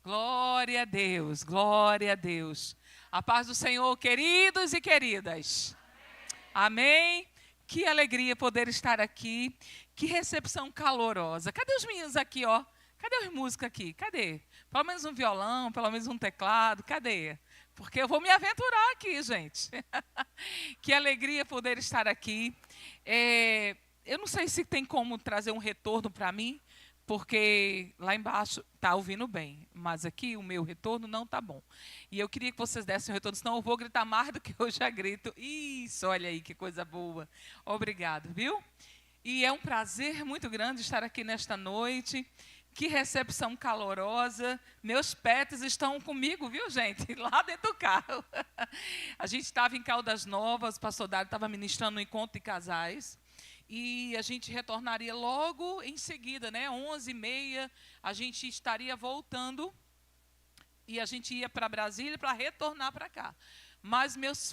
Glória a Deus, glória a Deus. A paz do Senhor, queridos e queridas. Amém? Que alegria poder estar aqui. Que recepção calorosa. Cadê os meninos aqui, ó? Cadê os músicos aqui? Cadê? Pelo menos um violão, pelo menos um teclado. Cadê? Porque eu vou me aventurar aqui, gente. Que alegria poder estar aqui. Eu não sei se tem como trazer um retorno para mim, porque lá embaixo está ouvindo bem, mas aqui o meu retorno não está bom. E eu queria que vocês dessem um retorno, senão eu vou gritar mais do que eu já grito. Isso, olha aí que coisa boa. Obrigado, viu? E é um prazer muito grande estar aqui nesta noite. Que recepção calorosa. Meus pets estão comigo, viu, gente? Lá dentro do carro. A gente estava em Caldas Novas, o pastor Dário estava ministrando um encontro de casais. E a gente retornaria logo em seguida, né? 11h30, a gente estaria voltando. E a gente ia para Brasília para retornar para cá. Mas minhas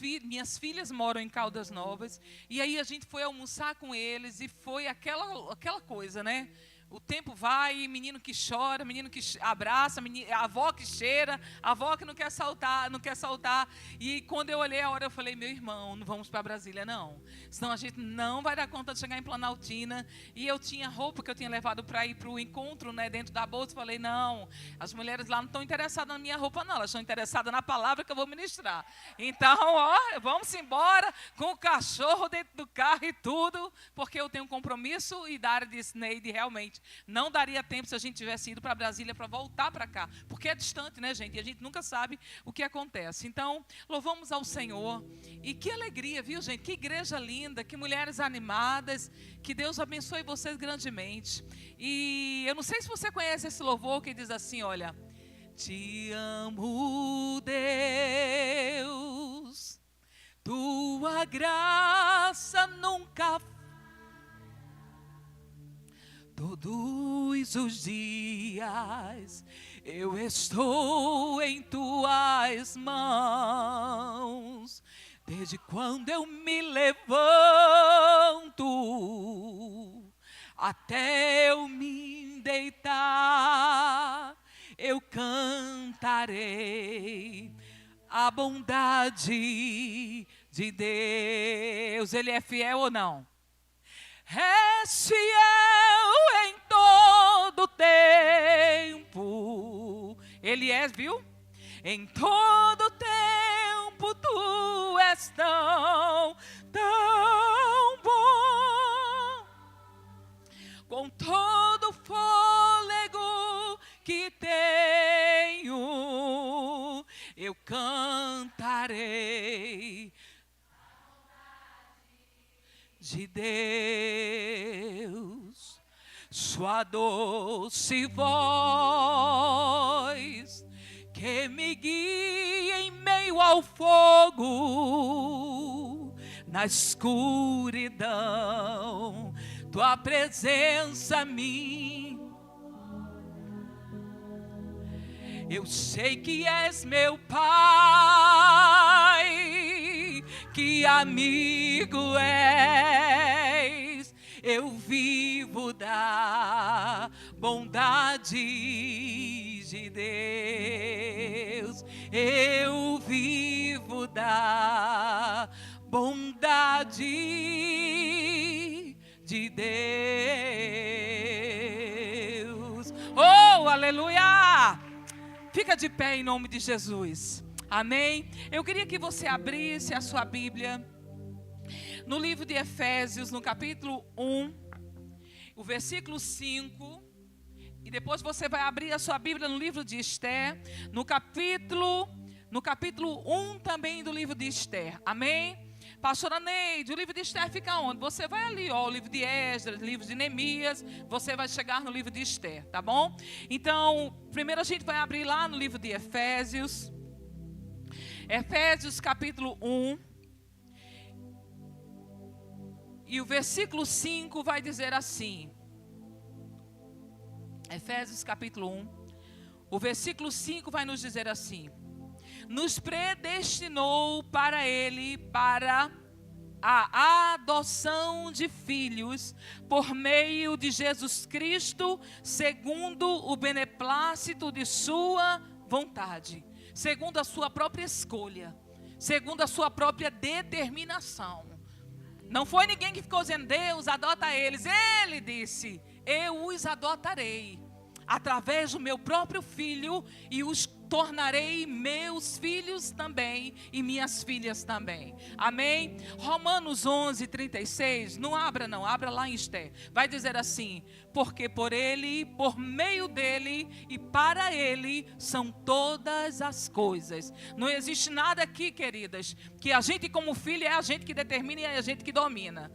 filhas moram em Caldas Novas. E aí a gente foi almoçar com eles e foi aquela coisa, né? O tempo vai, menino que chora, menino que abraça, a avó que cheira, a avó que não quer saltar. E quando eu olhei a hora, eu falei, meu irmão, não vamos para Brasília, não. Senão a gente não vai dar conta de chegar em Planaltina. E eu tinha roupa que eu tinha levado para ir para o encontro, né, dentro da bolsa. Falei, não, as mulheres lá não estão interessadas na minha roupa, não. Elas estão interessadas na palavra que eu vou ministrar. Então, ó, vamos embora com o cachorro dentro do carro e tudo, porque eu tenho um compromisso e da área de Sneide, realmente. Não daria tempo se a gente tivesse ido para Brasília para voltar para cá, porque é distante, né, gente? E a gente nunca sabe o que acontece. Então, louvamos ao Senhor. E que alegria, viu, gente? Que igreja linda, que mulheres animadas. Que Deus abençoe vocês grandemente. E eu não sei se você conhece esse louvor que diz assim, olha: te amo, Deus, tua graça nunca todos os dias eu estou em tuas mãos. Desde quando eu me levanto até eu me deitar, eu cantarei a bondade de Deus. Ele é fiel ou não? És fiel em todo tempo. Ele é, viu? Em todo tempo tu és tão bom. Com todo fôlego que tenho, eu cantarei de Deus, sua doce voz que me guia em meio ao fogo, na escuridão, tua presença me. Eu sei que és meu Pai, que amigo és. Eu vivo da bondade de Deus. Eu vivo da bondade de Deus. Oh, aleluia! Fica de pé em nome de Jesus. Amém? Eu queria que você abrisse a sua Bíblia no livro de Efésios, no capítulo 1, o versículo 5. E depois você vai abrir a sua Bíblia no livro de Esther, no capítulo 1 também do livro de Esther. Amém? Pastora Neide, o livro de Esther fica onde? Você vai ali, ó, o livro de Esdras, o livro de Neemias, você vai chegar no livro de Esther, tá bom? Então, primeiro a gente vai abrir lá no livro de Efésios. Efésios capítulo 1. E o versículo 5 vai dizer assim. Efésios capítulo 1. O versículo 5 vai nos dizer assim: nos predestinou para Ele, para a adoção de filhos por meio de Jesus Cristo, segundo o beneplácito de sua vontade, segundo a sua própria escolha, segundo a sua própria determinação. Não foi ninguém que ficou dizendo, Deus, adota eles. Ele disse, eu os adotarei através do meu próprio filho e os tornarei meus filhos também e minhas filhas também. Amém? Romanos 11:36, não abra não, abra lá em Esté. Vai dizer assim, porque por ele, por meio dele e para ele são todas as coisas. Não existe nada aqui, queridas, que a gente como filho é a gente que determina e é a gente que domina.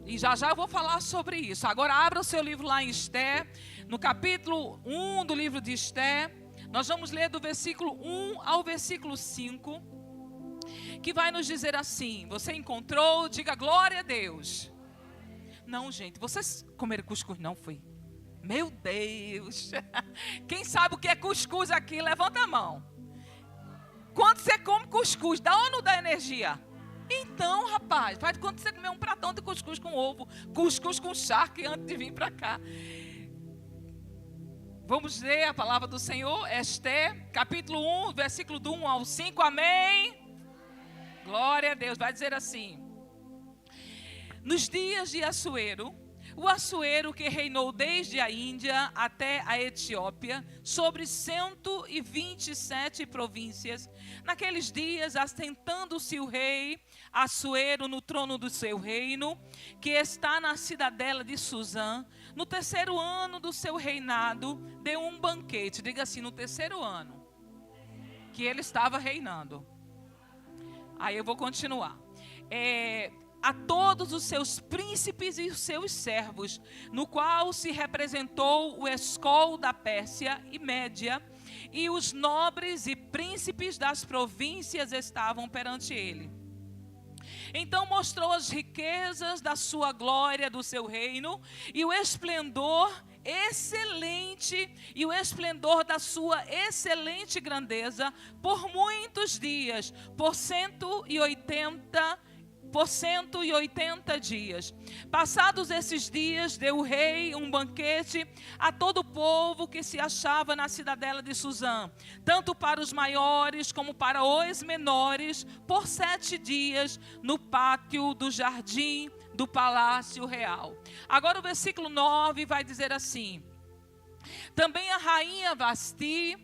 E já eu vou falar sobre isso. Agora abra o seu livro lá em Esté, no capítulo 1 do livro de Esté. Nós vamos ler do versículo 1 ao versículo 5, que vai nos dizer assim, você encontrou, diga glória a Deus. Não, gente, vocês comeram cuscuz? Não foi? Meu Deus, quem sabe o que é cuscuz aqui, levanta a mão. Quando você come cuscuz, dá ou não dá energia? Então, rapaz, faz quando você comer um pratão de cuscuz com ovo, cuscuz com charque antes de vir para cá. Vamos ler a palavra do Senhor, Esté, capítulo 1, versículo do 1 ao 5, amém? Glória a Deus, vai dizer assim. Nos dias de Assuero, o Assuero que reinou desde a Índia até a Etiópia, sobre 127 províncias, naqueles dias, assentando-se o rei Assuero no trono do seu reino, que está na cidadela de Suzã, no terceiro ano do seu reinado, deu um banquete. Diga assim, no terceiro ano que ele estava reinando. Aí eu vou continuar. A todos os seus príncipes e os seus servos, no qual se representou o escol da Pérsia e Média, e os nobres e príncipes das províncias estavam perante ele. Então mostrou as riquezas da sua glória, do seu reino, e o esplendor excelente, e o esplendor da sua excelente grandeza, por muitos dias, por 180 dias. Passados esses dias, deu o rei um banquete a todo o povo que se achava na cidadela de Suzã, tanto para os maiores como para os menores, por 7 dias, no pátio do jardim do palácio real. Agora o versículo 9 vai dizer assim: também a rainha Vasti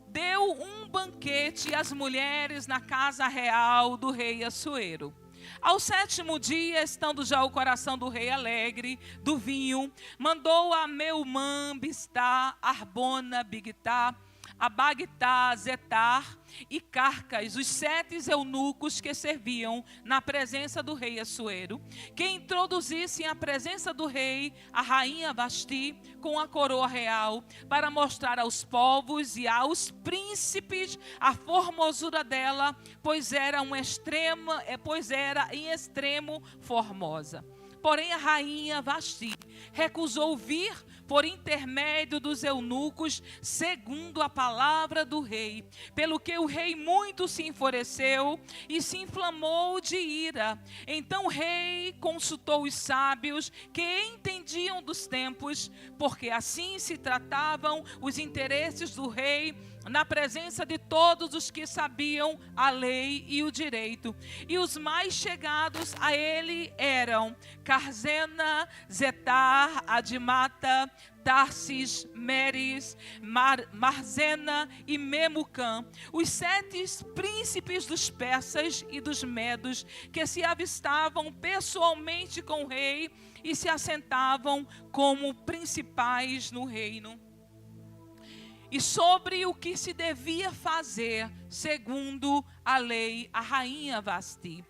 deu um banquete às mulheres na casa real do rei Assuero. Ao 7º dia, estando já o coração do rei alegre do vinho, mandou a Meumã, Bistá, Arbona, Bigtá, Abagtá, Zetar e Carcas, os 7 eunucos que serviam na presença do rei Assuero, que introduzissem à presença do rei a rainha Vasti com a coroa real, para mostrar aos povos e aos príncipes a formosura dela, pois era em extremo formosa. Porém a rainha Vasti recusou vir por intermédio dos eunucos, segundo a palavra do rei, pelo que o rei muito se enfureceu e se inflamou de ira. Então o rei consultou os sábios que entendiam dos tempos, porque assim se tratavam os interesses do rei, na presença de todos os que sabiam a lei e o direito. E os mais chegados a ele eram Carzena, Zetar, Adimata, Tarsis, Meres, Marzena e Memucã, os 7 príncipes dos persas e dos medos, que se avistavam pessoalmente com o rei e se assentavam como principais no reino. E sobre o que se devia fazer, segundo a lei, a rainha Vasti,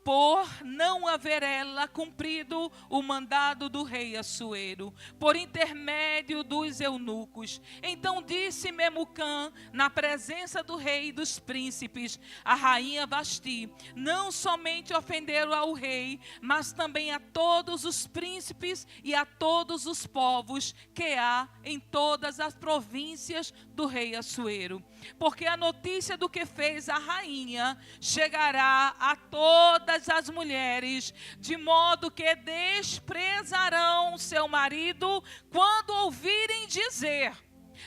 por não haver ela cumprido o mandado do rei Assuero, por intermédio dos eunucos. Então disse Memucã, na presença do rei e dos príncipes, a rainha Vasti, não somente ofenderam ao rei, mas também a todos os príncipes e a todos os povos que há em todas as províncias do rei Assuero. Porque a notícia do que fez a rainha chegará a toda todas as mulheres, de modo que desprezarão seu marido quando ouvirem dizer: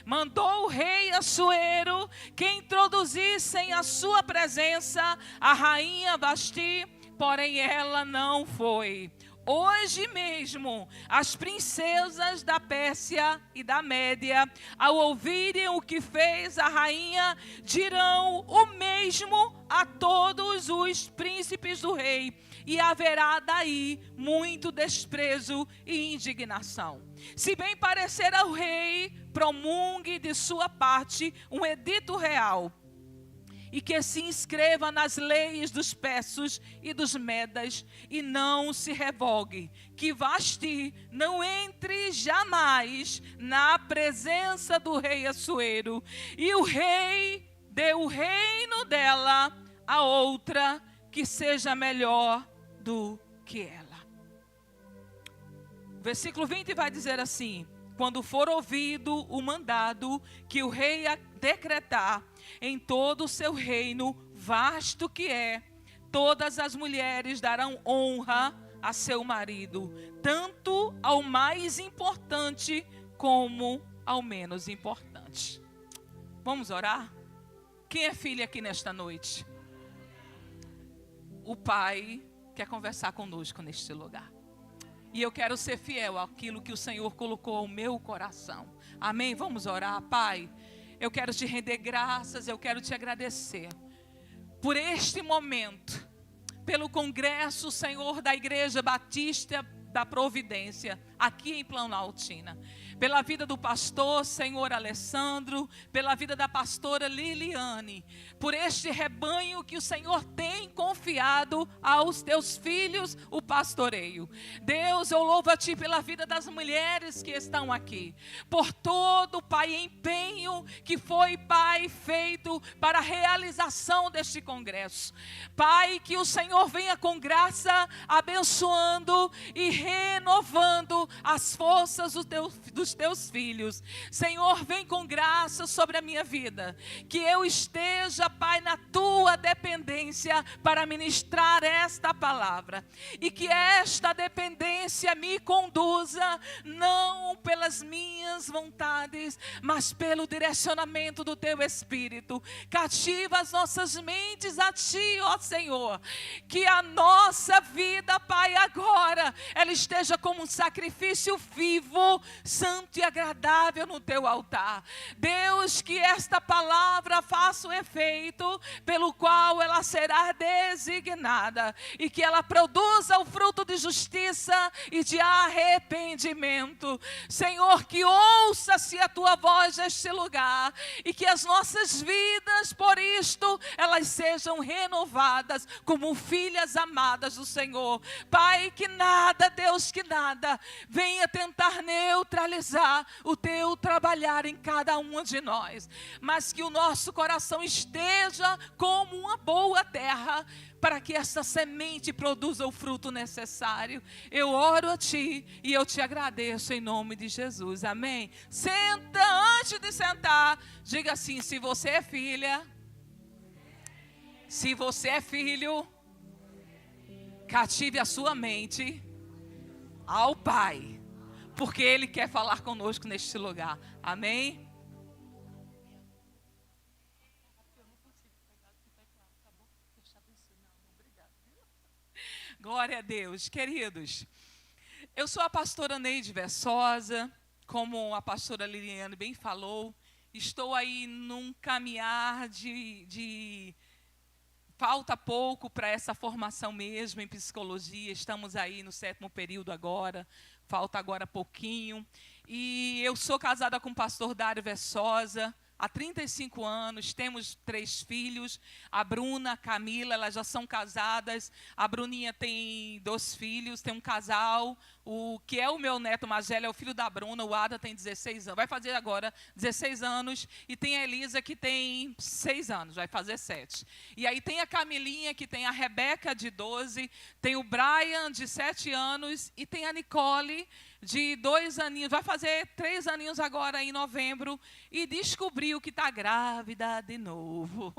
mandou o rei Assuero que introduzissem à sua presença a rainha Vasti, porém ela não foi. Hoje mesmo, as princesas da Pérsia e da Média, ao ouvirem o que fez a rainha, dirão o mesmo a todos os príncipes do rei, e haverá daí muito desprezo e indignação. Se bem parecer ao rei, promulgue de sua parte um edito real, e que se inscreva nas leis dos persas e dos medas, e não se revogue, que Vasti não entre jamais na presença do rei Assuero, e o rei dê o reino dela a outra, que seja melhor do que ela. Versículo 20 vai dizer assim: quando for ouvido o mandado que o rei decretar em todo o seu reino, vasto que é, todas as mulheres darão honra a seu marido, tanto ao mais importante como ao menos importante. Vamos orar? Quem é filho aqui nesta noite? O Pai quer conversar conosco neste lugar. E eu quero ser fiel àquilo que o Senhor colocou ao meu coração. Amém? Vamos orar. Pai, eu quero te render graças, eu quero te agradecer por este momento, pelo congresso, Senhor, da Igreja Batista da Providência, aqui em Planaltina. Pela vida do pastor, Senhor Alessandro, pela vida da pastora Liliane, por este rebanho que o Senhor tem confiado aos teus filhos, o pastoreio. Deus, eu louvo a Ti pela vida das mulheres que estão aqui, por todo, Pai, empenho que foi, Pai, feito para a realização deste congresso. Pai, que o Senhor venha com graça, abençoando e renovando as forças dos teus filhos. Senhor, vem com graça sobre a minha vida, que eu esteja, Pai, na tua dependência para ministrar esta palavra, e que esta dependência me conduza não pelas minhas vontades, mas pelo direcionamento do teu Espírito. Cativa as nossas mentes a Ti, ó Senhor, que a nossa vida, Pai, agora ela esteja como um sacrifício vivo, santo e agradável no teu altar. Deus, que esta palavra faça o efeito pelo qual ela será designada, e que ela produza o fruto de justiça e de arrependimento. Senhor, que ouça-se a tua voz neste lugar, e que as nossas vidas, por isto, elas sejam renovadas como filhas amadas do Senhor. Pai, que nada, Deus, que nada venha tentar neutralizar o teu trabalhar em cada um de nós, mas que o nosso coração esteja como uma boa terra, para que essa semente produza o fruto necessário. Eu oro a Ti e eu te agradeço em nome de Jesus, amém? Senta, antes de sentar, diga assim: se você é filha, se você é filho, cative a sua mente ao Pai, porque Ele quer falar conosco neste lugar, amém? Glória a Deus. Queridos, eu sou a pastora Neide Versosa, como a pastora Liliane bem falou. Estou aí num caminhar falta pouco para essa formação mesmo em psicologia. Estamos aí no 7º período agora, falta agora pouquinho. E eu sou casada com o pastor Dário Versosa há 35 anos, temos 3 filhos, a Bruna, a Camila, elas já são casadas. A Bruninha tem 2 filhos, tem um casal, o que é o meu neto mais velho é o filho da Bruna, o Ada tem 16 anos, vai fazer agora 16 anos, e tem a Elisa que tem 6 anos, vai fazer 7. E aí tem a Camilinha, que tem a Rebeca de 12, tem o Brian de 7 anos, e tem a Nicole, de 2 aninhos, vai fazer 3 aninhos agora em novembro, e descobriu que está grávida de novo.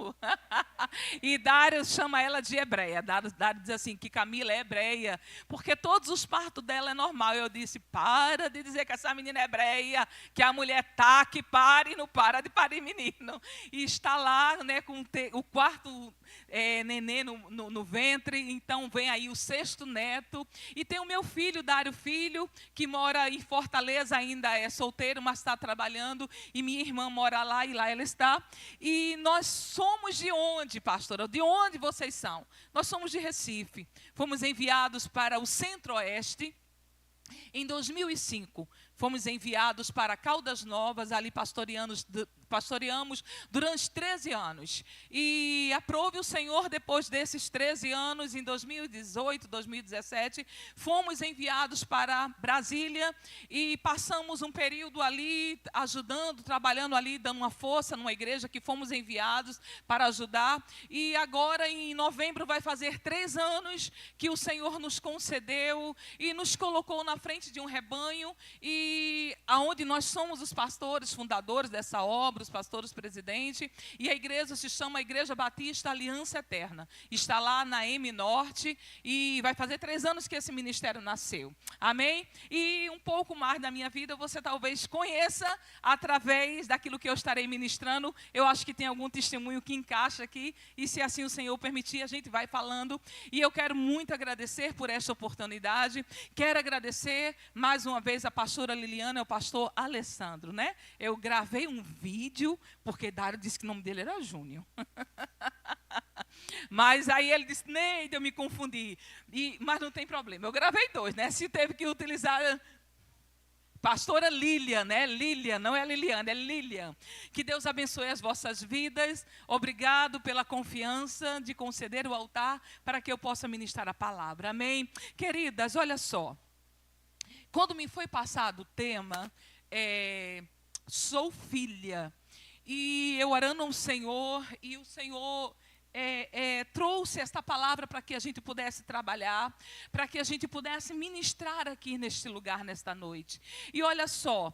E Dário chama ela de hebreia. Dário diz assim, que Camila é hebreia, porque todos os partos dela é normal. Eu disse, para de dizer que essa menina é hebreia, que a mulher tá, que pare e não para de parir menino. E está lá, né, com o quarto nenê no ventre, então vem aí o 6º neto. E tem o meu filho, Dário Filho, que mora em Fortaleza, ainda é solteiro, mas está trabalhando, e minha irmã mora lá, e lá ela está. E nós somos de onde, pastora? De onde vocês são? Nós somos de Recife. Fomos enviados para o Centro-Oeste em 2005. Fomos enviados para Caldas Novas, ali pastoreamos durante 13 anos. E aprove o Senhor, depois desses 13 anos, em 2018, 2017, fomos enviados para Brasília e passamos um período ali, ajudando, trabalhando ali, dando uma força numa igreja que fomos enviados para ajudar. E agora, em novembro, vai fazer 3 anos que o Senhor nos concedeu e nos colocou na frente de um rebanho, e aonde nós somos os pastores fundadores dessa obra, os pastores presidente, e a igreja se chama Igreja Batista Aliança Eterna. Está lá na M Norte, e vai fazer 3 anos que esse ministério nasceu. Amém? E um pouco mais da minha vida você talvez conheça através daquilo que eu estarei ministrando. Eu acho que tem algum testemunho que encaixa aqui, e se assim o Senhor permitir, a gente vai falando. E eu quero muito agradecer por esta oportunidade. Quero agradecer mais uma vez a pastora Liliana e o pastor Alessandro, né? Eu gravei um vídeo, porque Dário disse que o nome dele era Júnior. Mas aí ele disse, Neide, eu me confundi. Mas não tem problema, eu gravei 2, né? Se teve que utilizar... Pastora Lilian, né? Lilian, não é Liliana, é Lilian. Que Deus abençoe as vossas vidas. Obrigado pela confiança de conceder o altar para que eu possa ministrar a palavra. Amém? Queridas, olha só. Quando me foi passado o tema, sou filha. E eu orando ao Senhor, e o Senhor trouxe esta palavra para que a gente pudesse trabalhar, para que a gente pudesse ministrar aqui neste lugar, nesta noite. E olha só,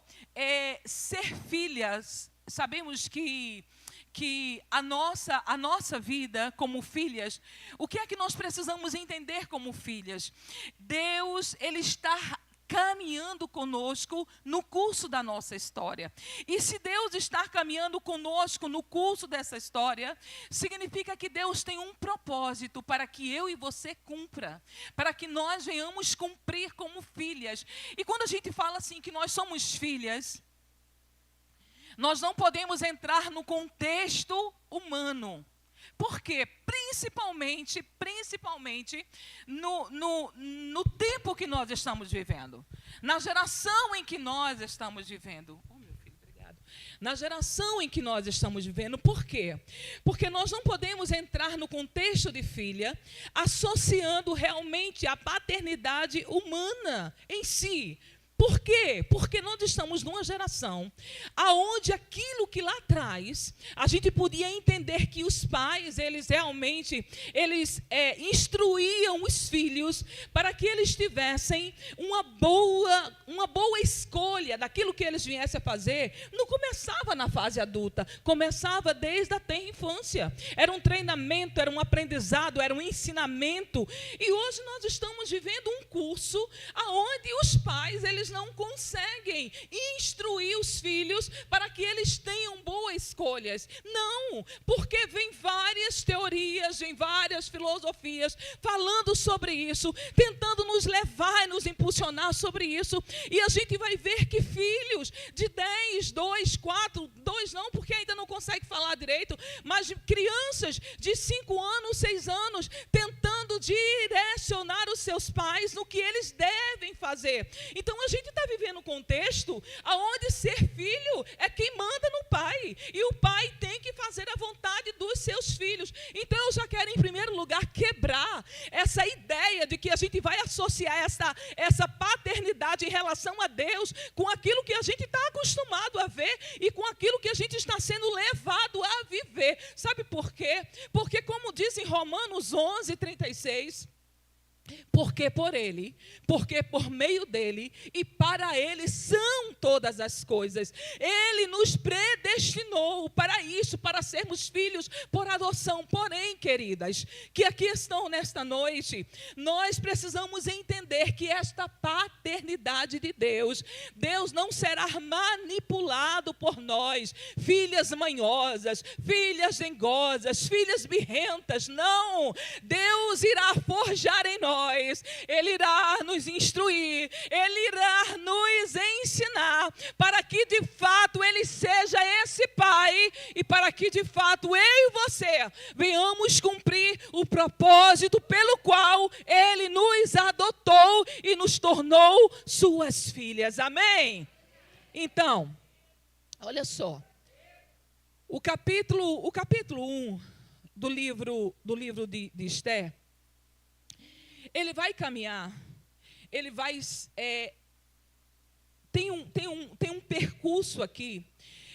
ser filhas, sabemos que a nossa vida como filhas, o que é que nós precisamos entender como filhas? Deus, Ele está caminhando conosco no curso da nossa história. E se Deus está caminhando conosco no curso dessa história, significa que Deus tem um propósito para que eu e você cumpra, para que nós venhamos cumprir como filhas. E quando a gente fala assim que nós somos filhas, nós não podemos entrar no contexto humano. Por quê? Principalmente no tempo que nós estamos vivendo. Na geração em que nós estamos vivendo. Oh, meu filho, obrigado. Na geração em que nós estamos vivendo. Por quê? Porque nós não podemos entrar no contexto de filha associando realmente a paternidade humana em si. Por quê? Porque nós estamos numa geração onde aquilo que lá atrás a gente podia entender que os pais, eles realmente instruíam os filhos para que eles tivessem uma boa escolha daquilo que eles viessem a fazer. Não começava na fase adulta, começava desde a tenra infância. Era um treinamento, era um aprendizado, era um ensinamento. E hoje nós estamos vivendo um curso onde os pais, eles não conseguem instruir os filhos para que eles tenham boas escolhas. Não, porque vem várias teorias, vem várias filosofias falando sobre isso, tentando nos levar e nos impulsionar sobre isso. E a gente vai ver que filhos de 10, 2, 4, 2 não, porque ainda não consegue falar direito, mas de crianças de 5 anos, 6 anos, tentando direcionar os seus pais no que eles devem fazer. Então a gente está vivendo um contexto onde ser filho é quem manda no pai, e o pai tem que fazer a vontade dos seus filhos. Então eu já quero em primeiro lugar quebrar essa ideia de que a gente vai associar essa paternidade em relação a Deus com aquilo que a gente está acostumado a ver e com aquilo que a gente está sendo levado a viver. Sabe por quê? Porque como diz em Romanos 11:36, Porque por Ele, porque por meio dEle e para Ele são todas as coisas. Ele nos predestinou para isso, para sermos filhos por adoção. Porém, queridas, que aqui estão nesta noite, nós precisamos entender que esta paternidade de Deus, Deus não será manipulado por nós, filhas manhosas, filhas dengosas, filhas birrentas. Não, Deus irá forjar em nós. Ele irá nos instruir, Ele irá nos ensinar, para que de fato Ele seja esse Pai, e para que de fato eu e você venhamos cumprir o propósito pelo qual Ele nos adotou e nos tornou suas filhas. Amém? Então, olha só, o capítulo 1 do livro de Esther, ele vai caminhar, ele vai, tem um percurso aqui,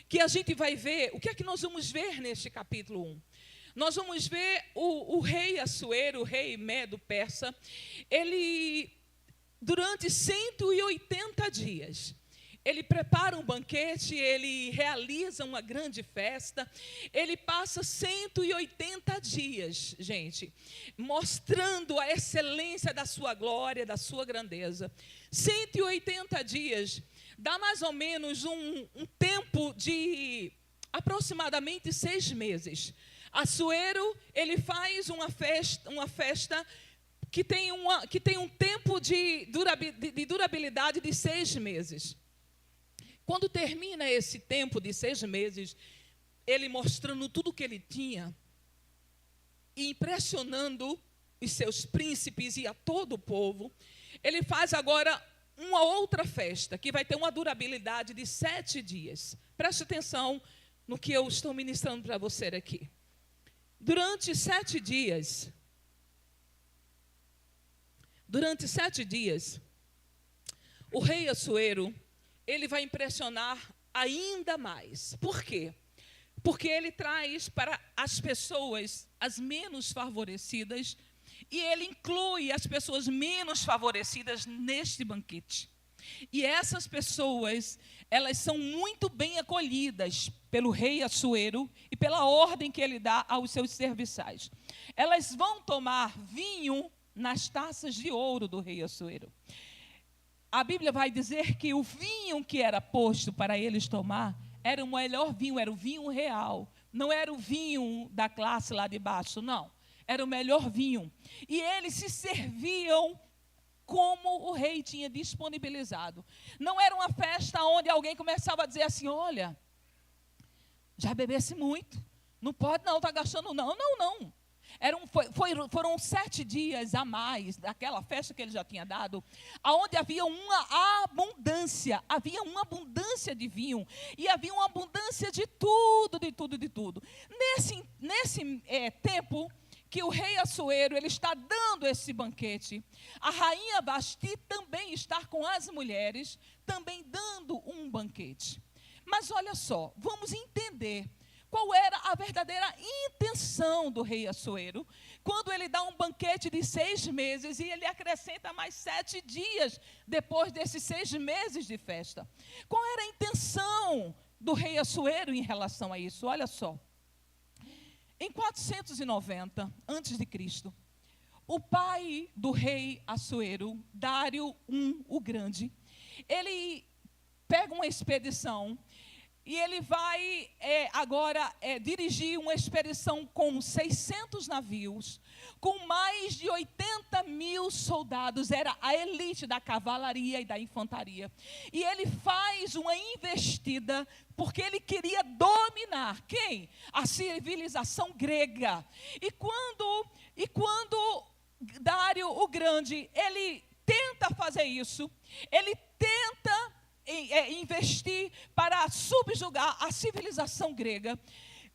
que a gente vai ver. O que é que nós vamos ver neste capítulo 1? Nós vamos ver o rei Assuero, o rei Medo-Persa, ele, durante 180 dias, ele prepara um banquete, ele realiza uma grande festa, ele passa 180 dias, gente, mostrando a excelência da sua glória, da sua grandeza. 180 dias, dá mais ou menos um tempo de aproximadamente 6 meses. Assuero, ele faz uma festa que tem um tempo de durabilidade de 6 meses. Quando termina esse tempo de 6 meses, ele mostrando tudo que ele tinha, e impressionando os seus príncipes e a todo o povo, ele faz agora uma outra festa, que vai ter uma durabilidade de 7 dias. Preste atenção no que eu estou ministrando para você aqui. Durante 7 dias, o rei Assuero, ele vai impressionar ainda mais. Por quê? Porque ele traz para as pessoas as menos favorecidas, e ele inclui as pessoas menos favorecidas neste banquete. E essas pessoas, elas são muito bem acolhidas pelo rei Assuero e pela ordem que ele dá aos seus serviçais. Elas vão tomar vinho nas taças de ouro do rei Assuero. A Bíblia vai dizer que o vinho que era posto para eles tomar era o melhor vinho, era o vinho real. Não era o vinho da classe lá de baixo, não. Era o melhor vinho. E eles se serviam como o rei tinha disponibilizado. Não era uma festa onde alguém começava a dizer assim: olha, já bebesse muito, não pode não, está gastando não. Não. Foram 7 dias a mais daquela festa que ele já tinha dado, onde havia uma abundância de vinho, e havia uma abundância de tudo. Nesse tempo que o rei Assuero, ele está dando esse banquete, a rainha Vasti também está com as mulheres, também dando um banquete. Mas olha só, vamos entender qual era a verdadeira intenção do rei Assuero, quando ele dá um banquete de 6 meses, e ele acrescenta mais 7 dias depois desses 6 meses de festa. Qual era a intenção do rei Assuero em relação a isso? Olha só. Em 490 a.C., o pai do rei Assuero, Dário I o Grande, ele pega uma expedição, e ele vai agora dirigir uma expedição com 600 navios, com mais de 80 mil soldados. Era a elite da cavalaria e da infantaria. E ele faz uma investida, porque ele queria dominar quem? A civilização grega. E quando Dário o Grande, ele tenta fazer isso, ele tenta investir para subjugar a civilização grega.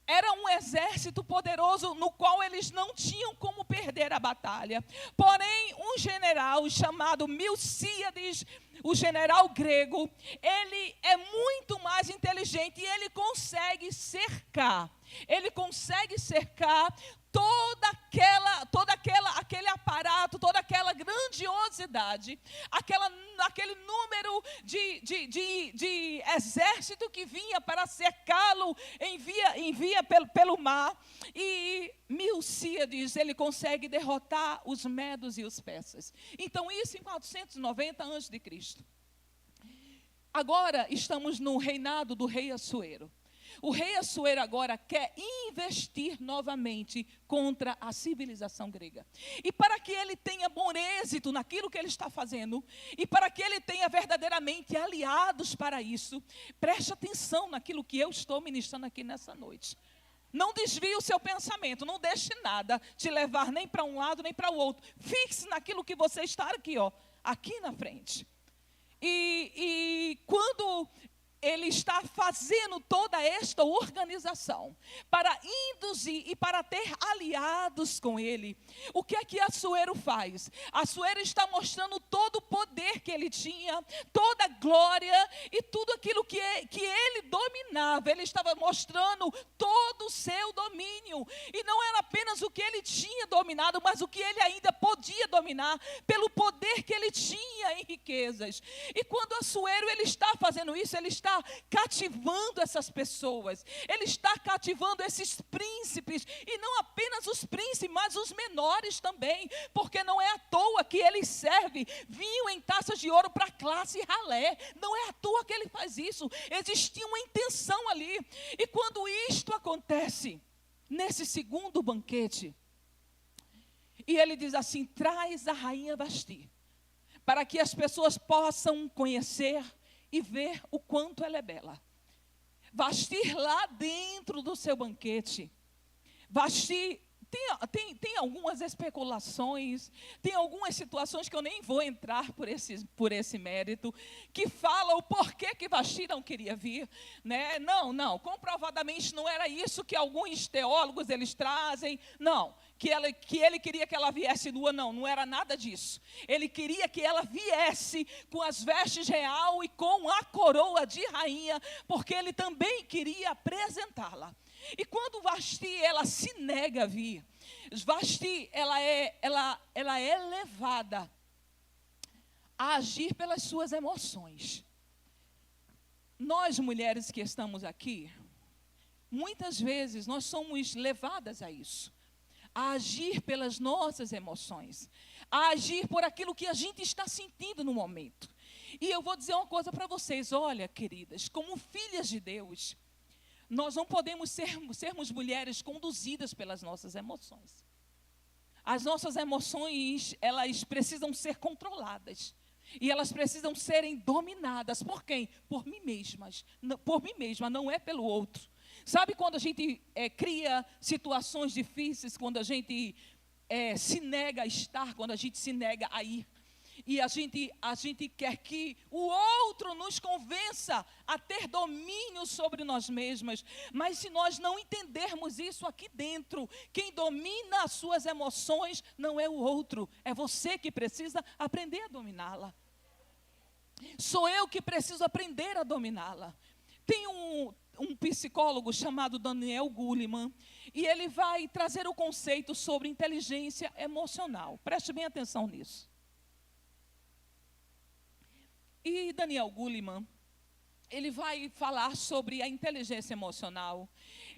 Era um exército poderoso no qual eles não tinham como perder a batalha. Porém, um general chamado Milcíades, o general grego, ele é muito mais inteligente, e ele consegue cercar Ele consegue cercar aquele aparato, toda aquela grandiosidade, aquele número de exército que vinha para cercá-lo, envia pelo mar. E Milcíades, ele consegue derrotar os medos e os persas. Então, isso em 490 a.C. Agora, estamos no reinado do rei Assuero. O rei Assuero agora quer investir novamente contra a civilização grega. E para que ele tenha bom êxito naquilo que ele está fazendo, e para que ele tenha verdadeiramente aliados para isso, preste atenção naquilo que eu estou ministrando aqui nessa noite. Não desvie o seu pensamento, não deixe nada te levar nem para um lado nem para o outro. Fixe naquilo que você está aqui na frente. E quando ele está fazendo toda esta organização para induzir e para ter aliados com ele, o que é que Assuero faz? Assuero está mostrando todo o poder que ele tinha, toda a glória e tudo aquilo que ele dominava. Ele estava mostrando todo o seu domínio. E não era apenas o que ele tinha dominado, mas o que ele ainda podia dominar, pelo poder que ele tinha em riquezas. E quando Assuero ele está fazendo isso, ele está cativando essas pessoas, ele está cativando esses príncipes, e não apenas os príncipes, mas os menores também, porque não é à toa que ele serve vinho em taças de ouro para a classe ralé, não é à toa que ele faz isso, existia uma intenção ali. E quando isto acontece, nesse segundo banquete, e ele diz assim: traz a rainha Vasti, para que as pessoas possam conhecer e ver o quanto ela é bela. Vasti lá dentro do seu banquete. Vasti, tem algumas especulações, tem algumas situações que eu nem vou entrar por esse mérito, que falam o porquê que Vasti não queria vir, né? Não, comprovadamente não era isso que alguns teólogos eles trazem, não. Que ele queria que ela viesse nua, não era nada disso. Ele queria que ela viesse com as vestes real e com a coroa de rainha, porque ele também queria apresentá-la. E quando Vasti, ela se nega a vir, Vasti, ela é levada a agir pelas suas emoções. Nós, mulheres que estamos aqui, muitas vezes nós somos levadas a isso. A agir pelas nossas emoções, a agir por aquilo que a gente está sentindo no momento. E eu vou dizer uma coisa para vocês: olha, queridas, como filhas de Deus, nós não podemos sermos mulheres conduzidas pelas nossas emoções. As nossas emoções, elas precisam ser controladas. E elas precisam serem dominadas. Por quem? Por mim mesma, não é pelo outro. Sabe quando a gente cria situações difíceis, quando a gente se nega a estar, quando a gente se nega a ir, e a gente quer que o outro nos convença a ter domínio sobre nós mesmas, mas se nós não entendermos isso aqui dentro, quem domina as suas emoções não é o outro, é você que precisa aprender a dominá-la. Sou eu que preciso aprender a dominá-la. Tem um psicólogo chamado Daniel Goleman, e ele vai trazer o conceito sobre inteligência emocional. Preste bem atenção nisso. E Daniel Goleman, ele vai falar sobre a inteligência emocional.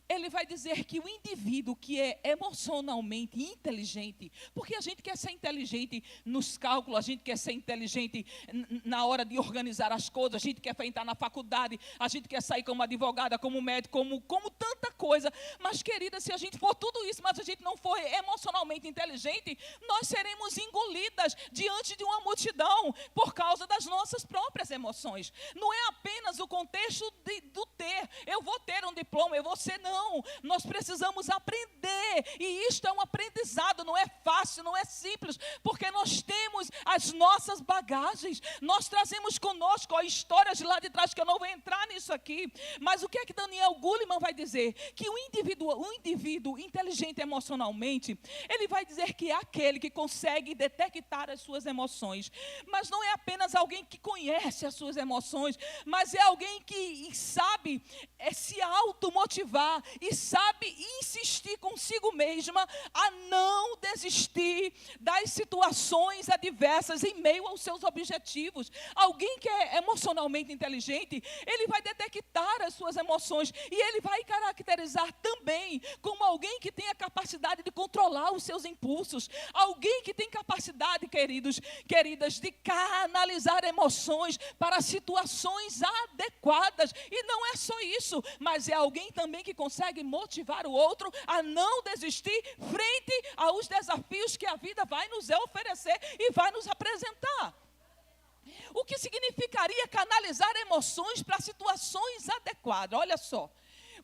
Ele vai dizer que o indivíduo que é emocionalmente inteligente, porque a gente quer ser inteligente nos cálculos, a gente quer ser inteligente na hora de organizar as coisas, a gente quer entrar na faculdade, a gente quer sair como advogada, como médico, como tanta coisa. Mas, querida, se a gente for tudo isso, mas a gente não for emocionalmente inteligente, nós seremos engolidas diante de uma multidão por causa das nossas próprias emoções. Não é apenas o contexto do ter. Eu vou ter um diploma, você não. Nós precisamos aprender, e isto é um aprendizado, não é fácil, não é simples, porque nós temos as nossas bagagens, nós trazemos conosco a história de lá de trás, que eu não vou entrar nisso aqui, mas o que é que Daniel Goleman vai dizer? Que o indivíduo inteligente emocionalmente, ele vai dizer que é aquele que consegue detectar as suas emoções, mas não é apenas alguém que conhece as suas emoções, mas é alguém que sabe se automotivar e sabe insistir consigo mesma a não desistir das situações adversas em meio aos seus objetivos. Alguém que é emocionalmente inteligente, ele vai detectar as suas emoções e ele vai caracterizar também como alguém que tem a capacidade de controlar os seus impulsos. Alguém que tem capacidade, queridas, de canalizar emoções para situações adequadas. E não é só isso, mas é alguém também que consegue motivar o outro a não desistir frente aos desafios que a vida vai nos oferecer e vai nos apresentar. O que significaria canalizar emoções para situações adequadas? Olha só.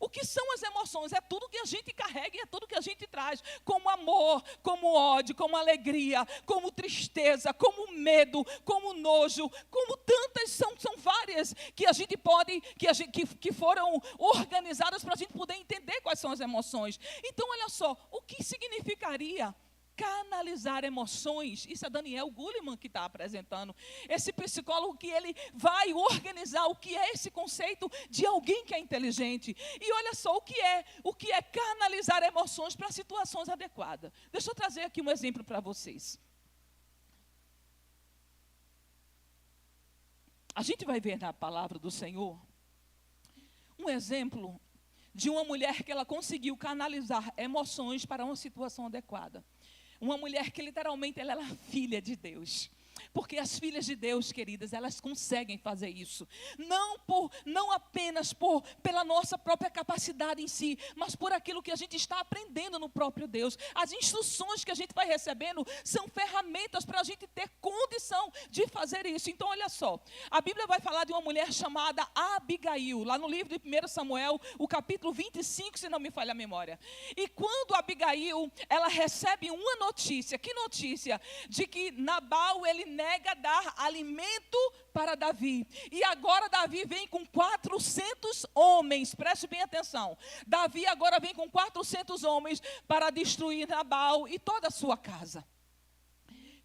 O que são as emoções? É tudo que a gente carrega e é tudo que a gente traz. Como amor, como ódio, como alegria, como tristeza, como medo, como nojo, como tantas, são várias que a gente pode, que foram organizadas para a gente poder entender quais são as emoções. Então, olha só, o que significaria canalizar emoções? Isso é Daniel Goleman que está apresentando. Esse psicólogo que ele vai organizar o que é esse conceito de alguém que é inteligente. E olha só, o que é canalizar emoções para situações adequadas. Deixa eu trazer aqui um exemplo para vocês. A gente vai ver na palavra do Senhor um exemplo de uma mulher que ela conseguiu canalizar emoções para uma situação adequada. Uma mulher que literalmente ela era filha de Deus. Porque as filhas de Deus, queridas, elas conseguem fazer isso. Não apenas pela nossa própria capacidade em si, mas por aquilo que a gente está aprendendo no próprio Deus. As instruções que a gente vai recebendo são ferramentas para a gente ter condição de fazer isso. Então, olha só, a Bíblia vai falar de uma mulher chamada Abigail, lá no livro de 1 Samuel, o capítulo 25, se não me falha a memória. E quando Abigail, ela recebe uma notícia, que notícia? De que Nabal, ele nega dar alimento para Davi. E agora Davi vem com 400 homens, preste bem atenção. Davi agora vem com 400 homens para destruir Nabal e toda a sua casa.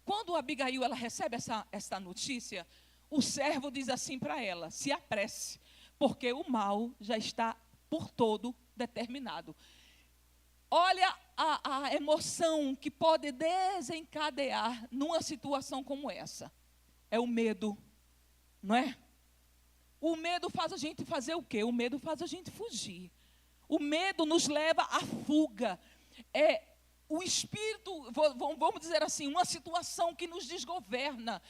Quando Abigail ela recebe essa notícia, o servo diz assim para ela: se apresse, porque o mal já está por todo determinado. Olha a emoção que pode desencadear numa situação como essa. É o medo, não é? O medo faz a gente fazer o quê? O medo faz a gente fugir. O medo nos leva à fuga. O espírito, vamos dizer assim, uma situação que nos desgoverna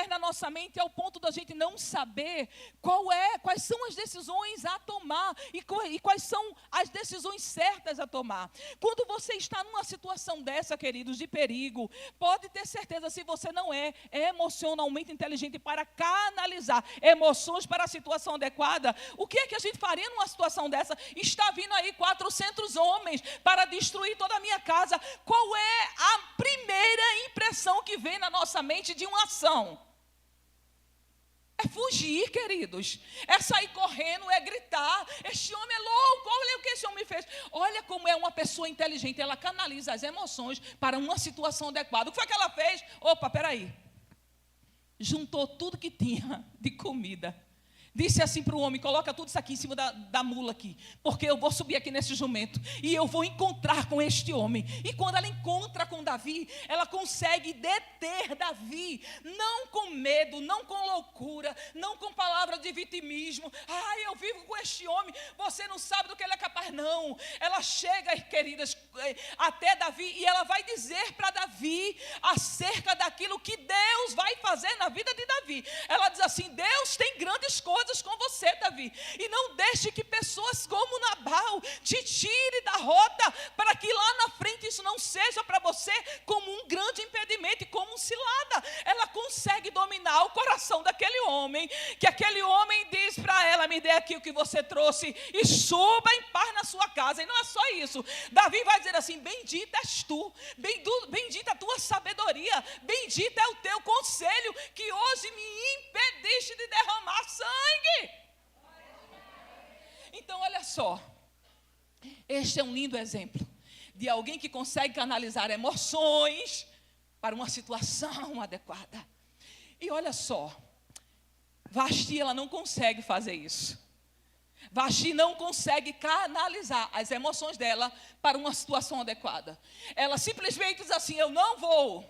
a nossa mente ao ponto da gente não saber quais são as decisões a tomar e quais são as decisões certas a tomar. Quando você está numa situação dessa, queridos, de perigo, pode ter certeza, se você não é emocionalmente inteligente para canalizar emoções para a situação adequada, o que é que a gente faria numa situação dessa? Está vindo aí 400 homens para destruir toda a minha casa. Qual é a primeira impressão que vem na nossa mente de uma ação? É fugir, queridos. É sair correndo, é gritar. Este homem é louco, olha o que esse homem fez. Olha como é uma pessoa inteligente. Ela canaliza as emoções para uma situação adequada. O que foi que ela fez? Opa, peraí. Juntou tudo que tinha de comida. Disse assim para o homem: coloca tudo isso aqui em cima da mula aqui, porque eu vou subir aqui nesse jumento e eu vou encontrar com este homem. E quando ela encontra com Davi, ela consegue deter Davi, não com medo, não com loucura, não com palavras de vitimismo. Eu vivo com este homem, você não sabe do que ele é capaz. Não, ela chega, queridas, até Davi e ela vai dizer para Davi acerca daquilo que Deus vai fazer na vida de Davi. Ela diz assim: Deus tem grandes coisas com você, Davi, e não deixe que pessoas como Nabal te tire da rota, para que lá na frente isso não seja para você como um grande impedimento e como um cilada. Ela consegue dominar o coração daquele homem, que aquele homem diz para ela: me dê aqui o que você trouxe e suba em paz na sua casa. E não é só isso, Davi vai dizer assim: bendita és tu, bendita a tua sabedoria, bendito é o teu conselho, que hoje me impediste de derramar sangue. Então, olha só, este é um lindo exemplo de alguém que consegue canalizar emoções para uma situação adequada. E olha só, Vasti, ela não consegue fazer isso. Vasti não consegue canalizar as emoções dela para uma situação adequada. Ela simplesmente diz assim, eu não vou.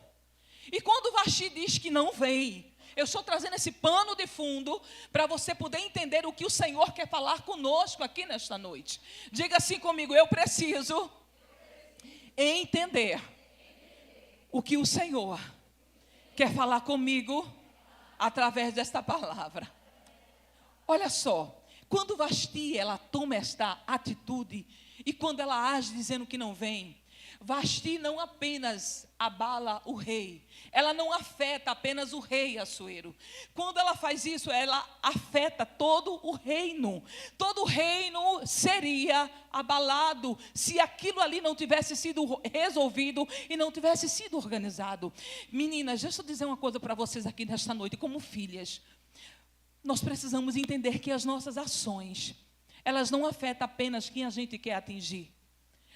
E quando Vasti diz que não vem, eu estou trazendo esse pano de fundo para você poder entender o que o Senhor quer falar conosco aqui nesta noite. Diga assim comigo, eu preciso entender o que o Senhor quer falar comigo através desta palavra. Olha só. Quando Vasti, ela toma esta atitude, e quando ela age dizendo que não vem, Vasti não apenas abala o rei, ela não afeta apenas o rei Assuero. Quando ela faz isso, ela afeta todo o reino. Todo o reino seria abalado se aquilo ali não tivesse sido resolvido e não tivesse sido organizado. Meninas, deixa eu dizer uma coisa para vocês aqui nesta noite, como filhas. Nós precisamos entender que as nossas ações, elas não afetam apenas quem a gente quer atingir.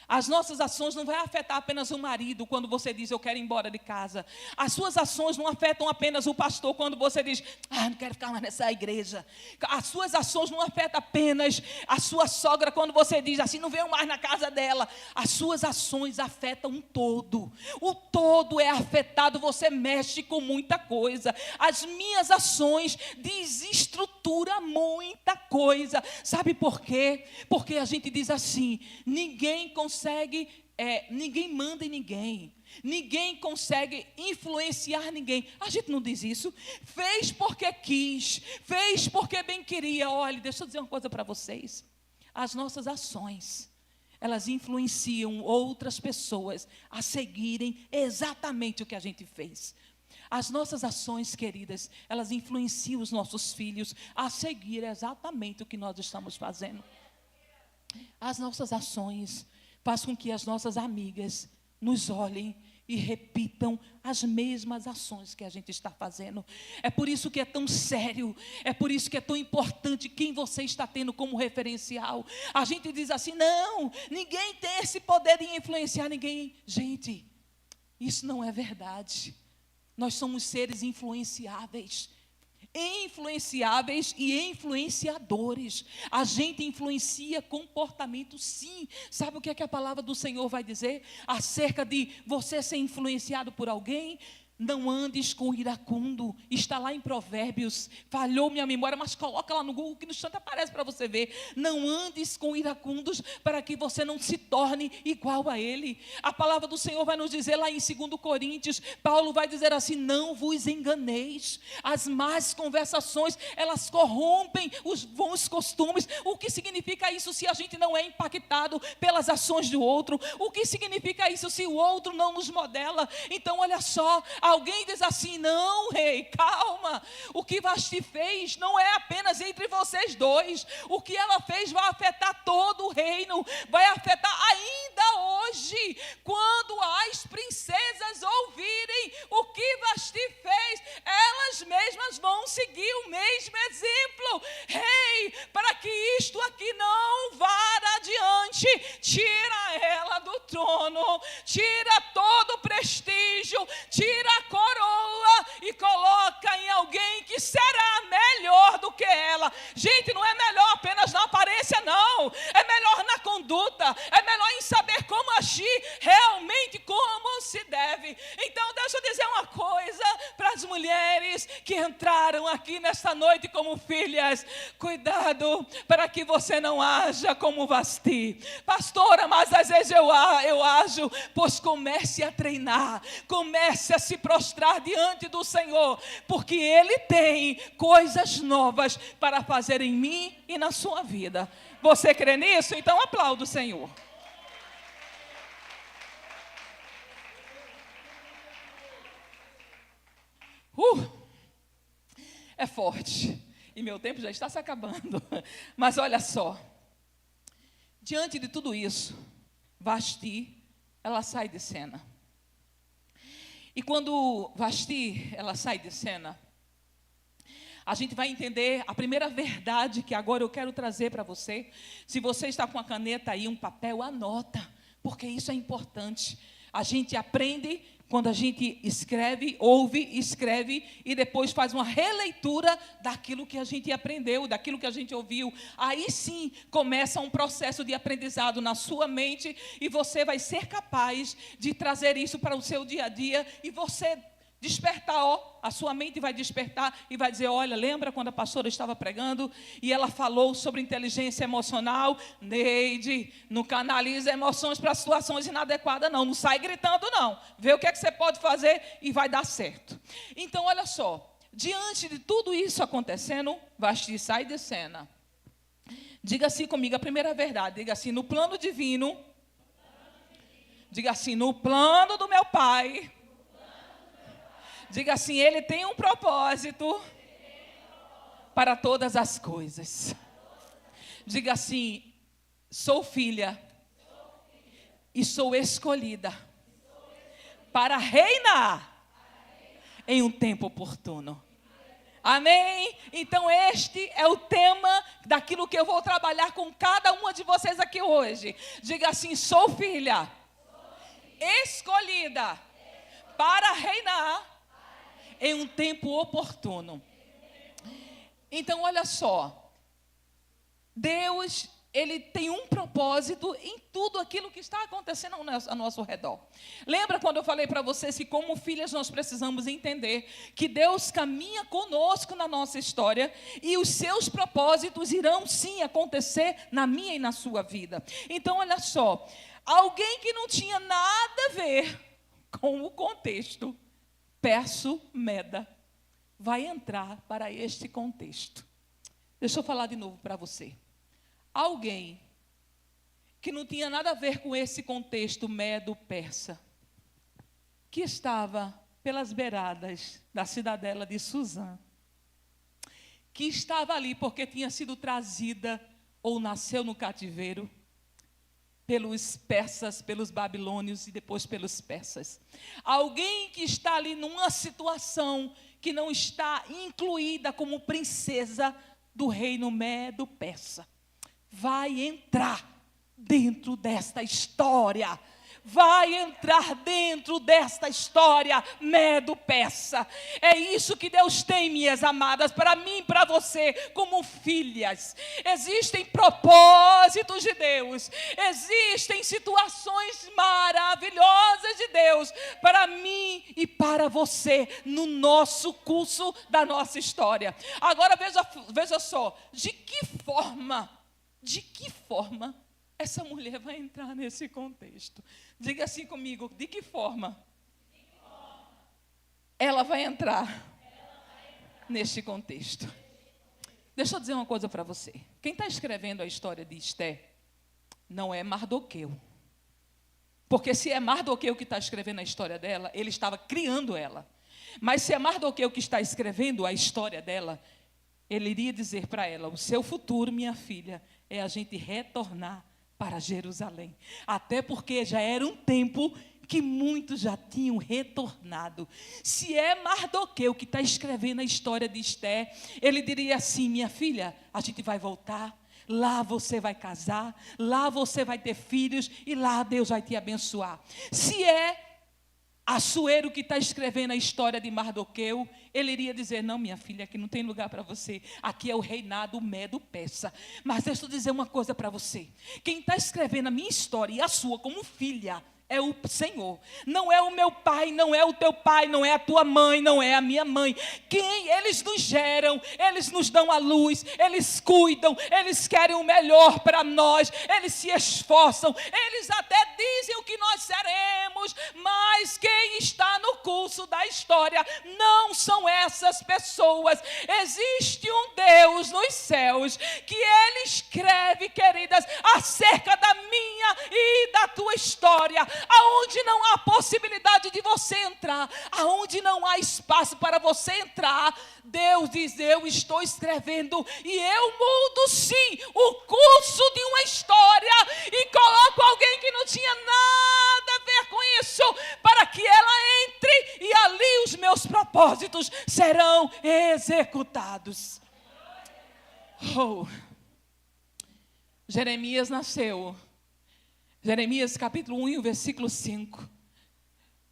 As nossas ações não vão afetar apenas o marido quando você diz, eu quero ir embora de casa. As suas ações não afetam apenas o pastor quando você diz, não quero ficar mais nessa igreja. As suas ações não afetam apenas a sua sogra quando você diz assim, não venho mais na casa dela. As suas ações afetam um todo. O todo é afetado, você mexe com muita coisa. As minhas ações desestruturam muita coisa. Sabe por quê? Porque a gente diz assim, ninguém manda em ninguém. Ninguém consegue influenciar ninguém. A gente não diz isso. Fez porque quis. Fez porque bem queria. Olha, deixa eu dizer uma coisa para vocês. As nossas ações, elas influenciam outras pessoas a seguirem exatamente o que a gente fez. As nossas ações, queridas, elas influenciam os nossos filhos a seguir exatamente o que nós estamos fazendo. As nossas ações faz com que as nossas amigas nos olhem e repitam as mesmas ações que a gente está fazendo. É por isso que é tão sério, é por isso que é tão importante quem você está tendo como referencial. A gente diz assim, não, ninguém tem esse poder de influenciar ninguém. Gente, isso não é verdade. Nós somos seres influenciáveis e influenciadores. A gente influencia comportamento, sim. Sabe o que é que a palavra do Senhor vai dizer acerca de você ser influenciado por alguém? Não andes com iracundo. Está lá em Provérbios. Falhou minha memória, mas coloca lá no Google que no instante aparece para você ver. Não andes com iracundos para que você não se torne igual a ele. A palavra do Senhor vai nos dizer lá em 2 Coríntios, Paulo vai dizer assim, não vos enganeis. As más conversações, elas corrompem os bons costumes. O que significa isso se a gente não é impactado pelas ações do outro? O que significa isso se o outro não nos modela? Então olha só, alguém diz assim, não, rei, calma. O que Vasti fez não é apenas entre vocês dois. O que ela fez vai afetar todo o reino. Vai afetar ainda hoje. Quando as princesas ouvirem o que Vasti fez, elas mesmas vão seguir o mesmo exemplo. Rei, para que isto aqui não vá adiante, tira ela do trono, tira todo o prestígio, tira a coroa e coloca em alguém que será melhor do que ela. Gente, não é melhor apenas na aparência, não. É melhor na conduta, é melhor em saber como agir realmente como se deve. Então deixa eu dizer uma coisa para as mulheres que entraram aqui nesta noite como filhas. Cuidado para que você não haja como Vasti. Pastora, mas às vezes eu ajo. Pois comece a treinar, comece a se prostrar diante do Senhor, porque Ele tem coisas novas para fazer em mim e na sua vida. Você crê nisso? Então aplauda o Senhor. É forte. E meu tempo já está se acabando. Mas olha só. Diante de tudo isso, Vasti, ela sai de cena. E quando Vasti, ela sai de cena, a gente vai entender a primeira verdade que agora eu quero trazer para você. Se você está com a caneta aí, um papel, anota, porque isso é importante. A gente aprende Quando a gente escreve, ouve, escreve e depois faz uma releitura daquilo que a gente aprendeu, daquilo que a gente ouviu, aí sim começa um processo de aprendizado na sua mente e você vai ser capaz de trazer isso para o seu dia a dia e você despertar, a sua mente vai despertar e vai dizer, olha, lembra quando a pastora estava pregando e ela falou sobre inteligência emocional? Neide, não canaliza emoções para situações inadequadas não sai gritando não, vê o que é que você pode fazer e vai dar certo. Então, olha só, diante de tudo isso acontecendo, Vasti, sai de cena. Diga assim comigo a primeira verdade, diga assim, no plano divino, diga assim, no plano do meu Pai, diga assim, Ele tem um propósito para todas as coisas. Diga assim, sou filha e sou escolhida para reinar em um tempo oportuno. Amém? Então este é o tema daquilo que eu vou trabalhar com cada uma de vocês aqui hoje. Diga assim, sou filha escolhida para reinar em um tempo oportuno. Então, olha só. Deus, Ele tem um propósito em tudo aquilo que está acontecendo ao nosso redor. Lembra quando eu falei para vocês que como filhas nós precisamos entender que Deus caminha conosco na nossa história e os seus propósitos irão sim acontecer na minha e na sua vida. Então, olha só. Alguém que não tinha nada a ver com o contexto Perso-Meda vai entrar para este contexto. Deixa eu falar de novo para você. Alguém que não tinha nada a ver com esse contexto medo-persa, que estava pelas beiradas da cidadela de Suzã, que estava ali porque tinha sido trazida ou nasceu no cativeiro, pelos persas, pelos babilônios e depois pelos persas. Alguém que está ali numa situação que não está incluída como princesa do reino medo-persa, vai entrar dentro desta história. Vai entrar dentro desta história medo-persa. É isso que Deus tem, minhas amadas, para mim e para você, como filhas. Existem propósitos de Deus, existem situações maravilhosas de Deus para mim e para você, no nosso curso da nossa história. Agora veja só, de que forma essa mulher vai entrar nesse contexto? Diga assim comigo, de que forma ela vai entrar neste contexto? Deixa eu dizer uma coisa para você. Quem está escrevendo a história de Esté não é Mardoqueu. Porque se é Mardoqueu que está escrevendo a história dela, ele estava criando ela. Mas se é Mardoqueu que está escrevendo a história dela, ele iria dizer para ela, o seu futuro, minha filha, é a gente retornar para Jerusalém. Até porque já era um tempo que muitos já tinham retornado. Se é Mardoqueu que está escrevendo a história de Esté, ele diria assim, minha filha, a gente vai voltar, lá você vai casar, lá você vai ter filhos e lá Deus vai te abençoar. Se é Assuero que está escrevendo a história de Mardoqueu, ele iria dizer, não, minha filha, aqui não tem lugar para você, aqui é o reinado medo-persa. Mas deixa eu dizer uma coisa para você, quem está escrevendo a minha história e a sua como filha, é o Senhor, não é o meu pai, não é o teu pai, não é a tua mãe, não é a minha mãe. Eles nos geram, eles nos dão a luz, eles cuidam, eles querem o melhor para nós, eles se esforçam, eles até dizem o que nós seremos, mas quem está no curso da história não são essas pessoas. Existe um Deus nos céus que Ele escreve, queridas, acerca da minha e da tua história. Aonde não há possibilidade de você entrar, aonde não há espaço para você entrar, Deus diz, eu estou escrevendo e eu mudo sim o curso de uma história e coloco alguém que não tinha nada a ver com isso, para que ela entre e ali os meus propósitos serão executados. Jeremias nasceu. Jeremias capítulo 1, versículo 5.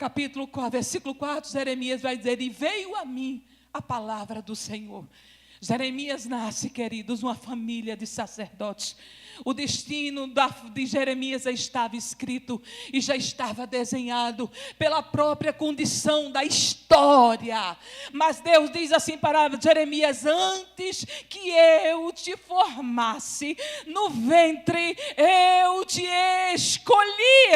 capítulo 4, versículo 4, Jeremias vai dizer: e veio a mim a palavra do Senhor. Jeremias nasce, queridos, uma família de sacerdotes. O destino de Jeremias já estava escrito e já estava desenhado pela própria condição da história. Mas Deus diz assim para Jeremias: antes que eu te formasse no ventre, eu te escolhi,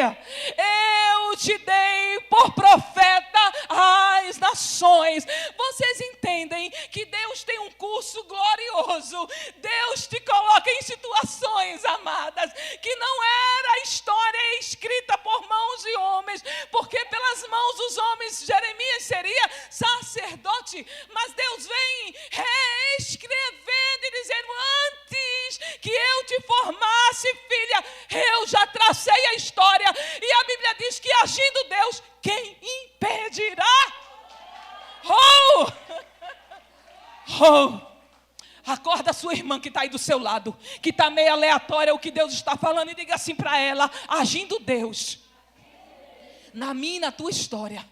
eu te dei por profeta às nações. Vocês entendem que Deus tem um curso glorioso. Deus te coloca em situações, amadas, que não era a história escrita por mãos de homens, porque pelas mãos dos homens Jeremias seria sacerdote, mas Deus vem reescrevendo e dizendo: antes que eu te formasse, filha, eu já tracei a história. E a Bíblia diz que agindo Deus, quem impedirá? Acorda a sua irmã que está aí do seu lado, que está meio aleatória o que Deus está falando, e diga assim para ela: agindo Deus na minha e na tua história.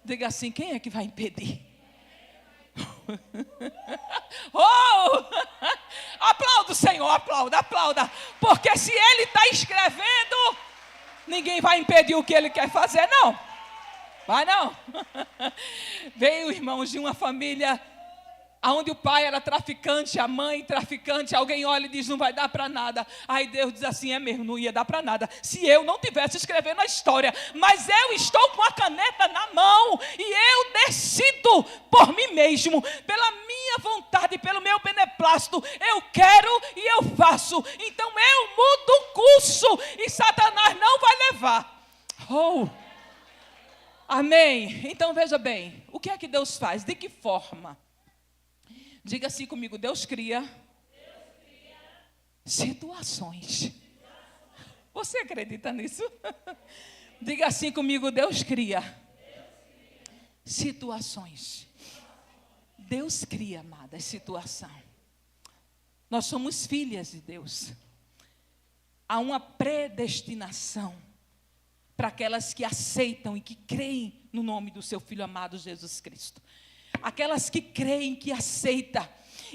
Diga assim: quem é que vai impedir? Aplauda o Senhor, aplauda, porque se Ele está escrevendo, ninguém vai impedir o que Ele quer fazer, não. Vai não. Veio, irmãos, de uma família onde o pai era traficante, a mãe traficante. Alguém olha e diz: não vai dar para nada. Aí Deus diz assim: é mesmo, não ia dar para nada se eu não tivesse escrevendo a história. Mas eu estou com a caneta na mão e eu decido por mim mesmo, pela minha vontade, pelo meu beneplácito. Eu quero e eu faço. Então eu mudo o curso e Satanás não vai levar. Amém? Então veja bem, o que é que Deus faz? De que forma? Diga assim comigo: Deus cria situações. Você acredita nisso? Diga assim comigo: Deus cria situações. Deus cria, amadas, situação. Nós somos filhas de Deus. Há uma predestinação para aquelas que aceitam e que creem no nome do seu Filho amado Jesus Cristo. Aquelas que creem, que aceitam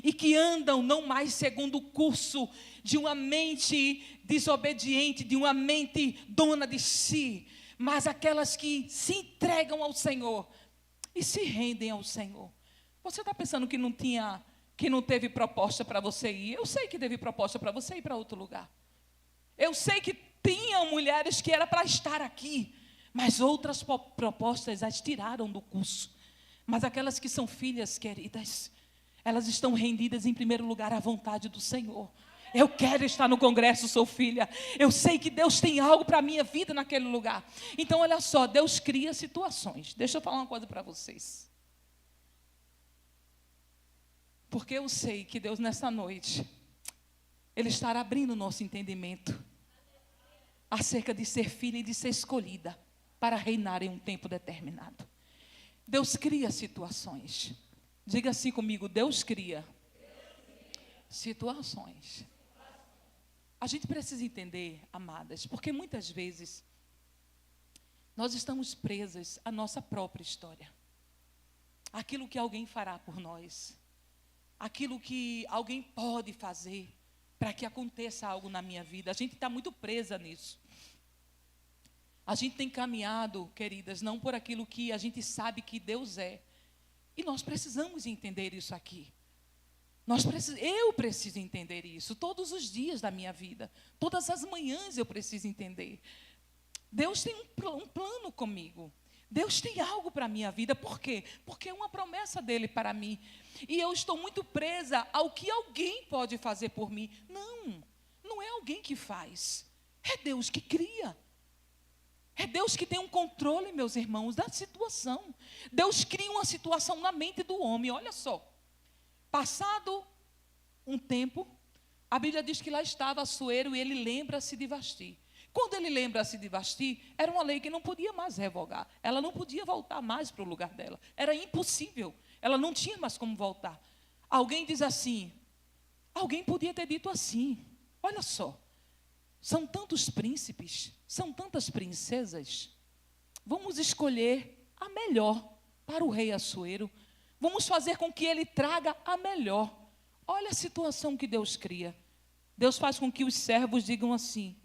e que andam não mais segundo o curso de uma mente desobediente, de uma mente dona de si, mas aquelas que se entregam ao Senhor e se rendem ao Senhor. Você está pensando que não teve proposta para você ir? Eu sei que teve proposta para você ir para outro lugar. Eu sei que tinham mulheres que era para estar aqui, mas outras propostas as tiraram do curso. Mas aquelas que são filhas queridas, elas estão rendidas em primeiro lugar à vontade do Senhor. Eu quero estar no congresso, sou filha. Eu sei que Deus tem algo para a minha vida naquele lugar. Então olha só, Deus cria situações. Deixa eu falar uma coisa para vocês. Porque eu sei que Deus nessa noite, Ele estará abrindo o nosso entendimento acerca de ser filha e de ser escolhida para reinar em um tempo determinado. Deus cria situações. Diga assim comigo: Deus cria situações. A gente precisa entender, amadas, porque muitas vezes nós estamos presas à nossa própria história. Aquilo que alguém fará por nós. Aquilo que alguém pode fazer para que aconteça algo na minha vida. A gente está muito presa nisso. A gente tem caminhado, queridas, não por aquilo que a gente sabe que Deus é. E nós precisamos entender isso aqui. Eu preciso entender isso todos os dias da minha vida. Todas as manhãs eu preciso entender. Deus tem um plano comigo. Deus tem algo para a minha vida. Por quê? Porque é uma promessa dele para mim. E eu estou muito presa ao que alguém pode fazer por mim. Não é alguém que faz. É Deus que cria. É Deus que tem um controle, meus irmãos, da situação. Deus cria uma situação na mente do homem. Olha só. Passado um tempo, a Bíblia diz que lá estava Assuero e ele lembra-se de Vasti. Quando ele lembra-se de Vasti, era uma lei que não podia mais revogar. Ela não podia voltar mais para o lugar dela. Era impossível. Ela não tinha mais como voltar. Alguém diz assim, alguém podia ter dito assim: olha só, são tantos príncipes, são tantas princesas, Vamos escolher a melhor para o rei Assuero. Vamos fazer com que ele traga a melhor. Olha a situação que Deus cria. Deus faz com que os servos digam assim: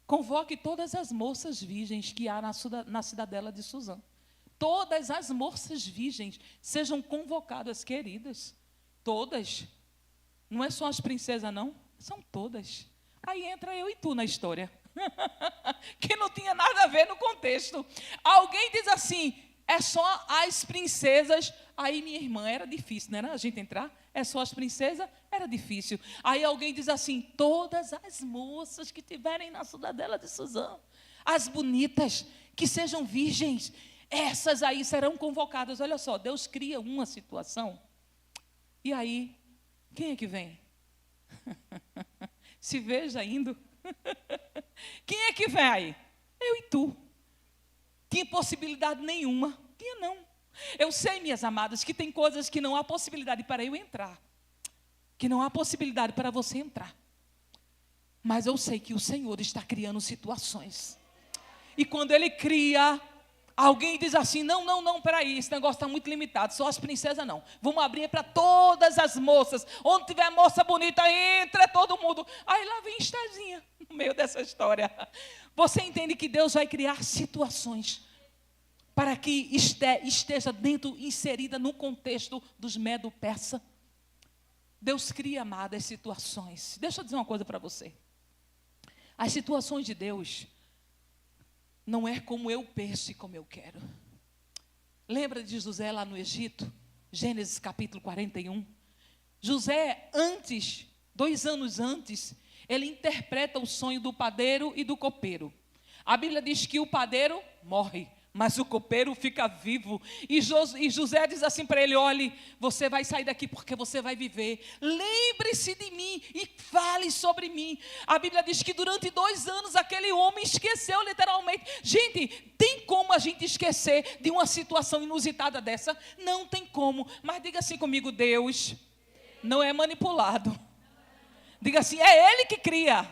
convoque todas as moças virgens que há na cidadela de Suzã. Todas as moças virgens sejam convocadas, queridas. Todas. Não é só as princesas, não. São todas. Aí entra eu e tu na história. Que não tinha nada a ver no contexto. Alguém diz assim: é só as princesas. Aí minha irmã, era difícil, não era a gente entrar? É só as princesas? Era difícil. Aí alguém diz assim: todas as moças que tiverem na cidadela de Suzã, as bonitas, que sejam virgens, essas aí serão convocadas. Olha só, Deus cria uma situação. E aí, quem é que vem? Se veja indo. Quem é que vem aí? Eu e tu. Tinha possibilidade nenhuma? Tinha não. Eu sei, minhas amadas, que tem coisas que não há possibilidade para eu entrar, que não há possibilidade para você entrar. Mas eu sei que o Senhor está criando situações. E quando Ele cria, alguém diz assim: não, peraí, esse negócio está muito limitado, só as princesas não. Vamos abrir para todas as moças. Onde tiver moça bonita, entra todo mundo. Aí lá vem Estezinha no meio dessa história. Você entende que Deus vai criar situações para que esteja dentro, inserida no contexto dos Medo-Persa. Deus cria, amada, as situações. Deixa eu dizer uma coisa para você. As situações de Deus não é como eu penso e como eu quero. Lembra de José lá no Egito? Gênesis capítulo 41. José, 2 anos antes, ele interpreta o sonho do padeiro e do copeiro. A Bíblia diz que o padeiro morre, mas o copeiro fica vivo. E José diz assim para ele: olhe, você vai sair daqui porque você vai viver. Lembre-se de mim e fale sobre mim. A Bíblia diz que durante 2 anos aquele homem esqueceu literalmente. Gente, tem como a gente esquecer de uma situação inusitada dessa? Não tem como. Mas diga assim comigo: Deus não é manipulado. Diga assim: é Ele que cria.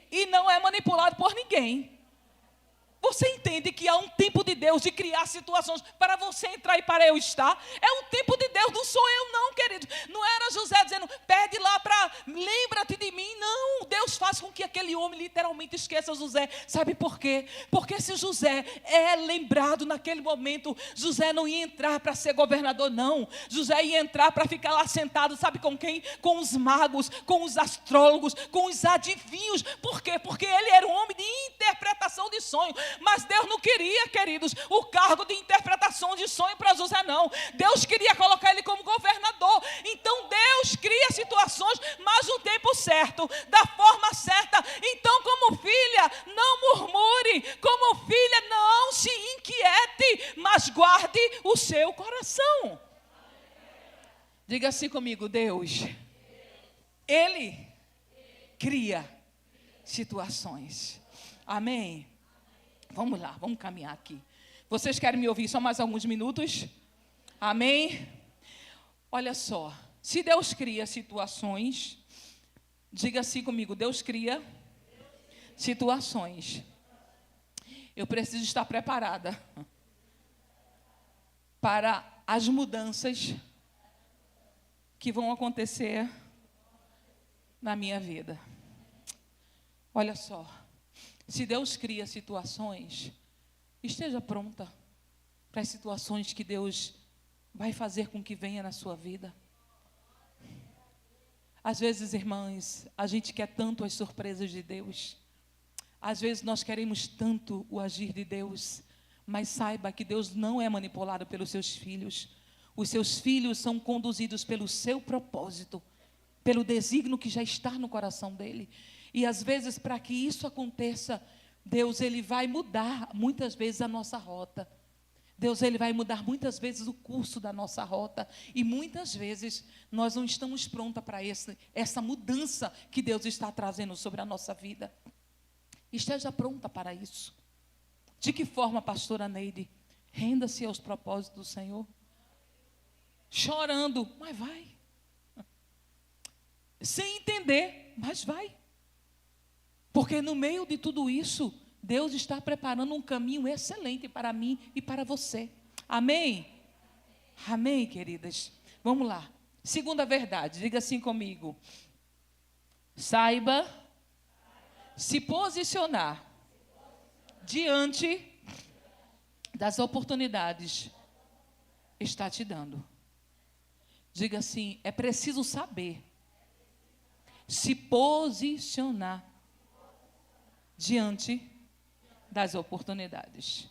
E não é manipulado por ninguém. Você entende que há um tempo de Deus de criar situações para você entrar e para eu estar? É um tempo de Deus, não sou eu não, querido. Não era José dizendo: pede lá para, lembra-te de mim. Não, Deus faz com que aquele homem literalmente esqueça José. Sabe por quê? Porque se José é lembrado naquele momento, José não ia entrar para ser governador, não. José ia entrar para ficar lá sentado, sabe com quem? Com os magos, com os astrólogos, com os adivinhos. Por quê? Porque ele era um homem de interpretação de sonho. Mas Deus não queria, queridos, o cargo de interpretação de sonho para José, não. Deus queria colocar ele como governador. Então Deus cria situações, mas no tempo certo, da forma certa. Então, como filha, não murmure. Como filha, não se inquiete, mas guarde o seu coração. Diga assim comigo: Deus, Ele cria situações. Amém? Vamos lá, vamos caminhar aqui. Vocês querem me ouvir só mais alguns minutos? Amém? Olha só, se Deus cria situações, diga assim comigo: Deus cria situações. Eu preciso estar preparada para as mudanças que vão acontecer na minha vida. Olha só. Se Deus cria situações, esteja pronta para as situações que Deus vai fazer com que venha na sua vida. Às vezes, irmãs, a gente quer tanto as surpresas de Deus. Às vezes nós queremos tanto o agir de Deus, mas saiba que Deus não é manipulado pelos seus filhos. Os seus filhos são conduzidos pelo seu propósito, pelo desígnio que já está no coração dele. E às vezes, para que isso aconteça, Deus, Ele vai mudar muitas vezes a nossa rota. Deus, Ele vai mudar muitas vezes o curso da nossa rota. E muitas vezes nós não estamos prontas para essa mudança que Deus está trazendo sobre a nossa vida. Esteja pronta para isso. De que forma, pastora Neide? Renda-se aos propósitos do Senhor. Chorando, mas vai. Sem entender, mas vai. Porque no meio de tudo isso, Deus está preparando um caminho excelente para mim e para você. Amém? Amém, queridas? Vamos lá. Segunda verdade, diga assim comigo. Saiba se posicionar diante das oportunidades que está te dando. Diga assim, é preciso saber se posicionar diante das oportunidades.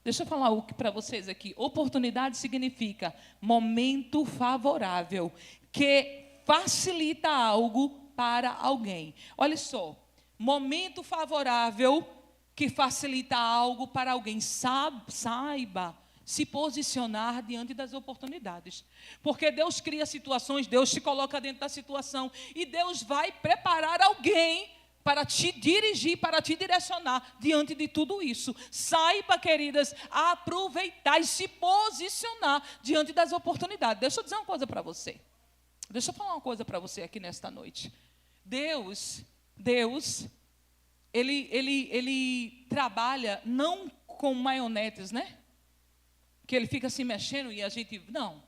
Deixa eu falar o que para vocês aqui. Oportunidade significa momento favorável que facilita algo para alguém. Olha só, momento favorável que facilita algo para alguém. Saiba se posicionar diante das oportunidades. Porque Deus cria situações, Deus te coloca dentro da situação e Deus vai preparar alguém para te dirigir, para te direcionar diante de tudo isso. Saiba, queridas, aproveitar e se posicionar diante das oportunidades. Deixa eu dizer uma coisa para você. Deixa eu falar uma coisa para você aqui nesta noite. Deus, ele trabalha não com maionetes, né? Que ele fica se mexendo e a gente... Não.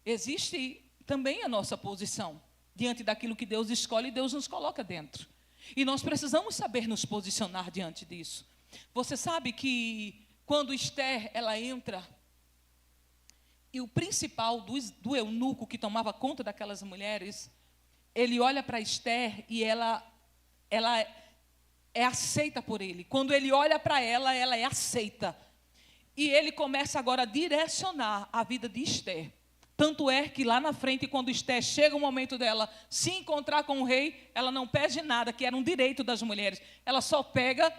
Existe também a nossa posição diante daquilo que Deus escolhe e Deus nos coloca dentro. E nós precisamos saber nos posicionar diante disso. Você sabe que quando Esther, ela entra, e o principal do eunuco que tomava conta daquelas mulheres, ele olha para Esther e ela é aceita por ele. Quando ele olha para ela é aceita. E ele começa agora a direcionar a vida de Esther. Tanto é que lá na frente, quando Esther chega o momento dela se encontrar com o rei, ela não pede nada, que era um direito das mulheres. Ela só pega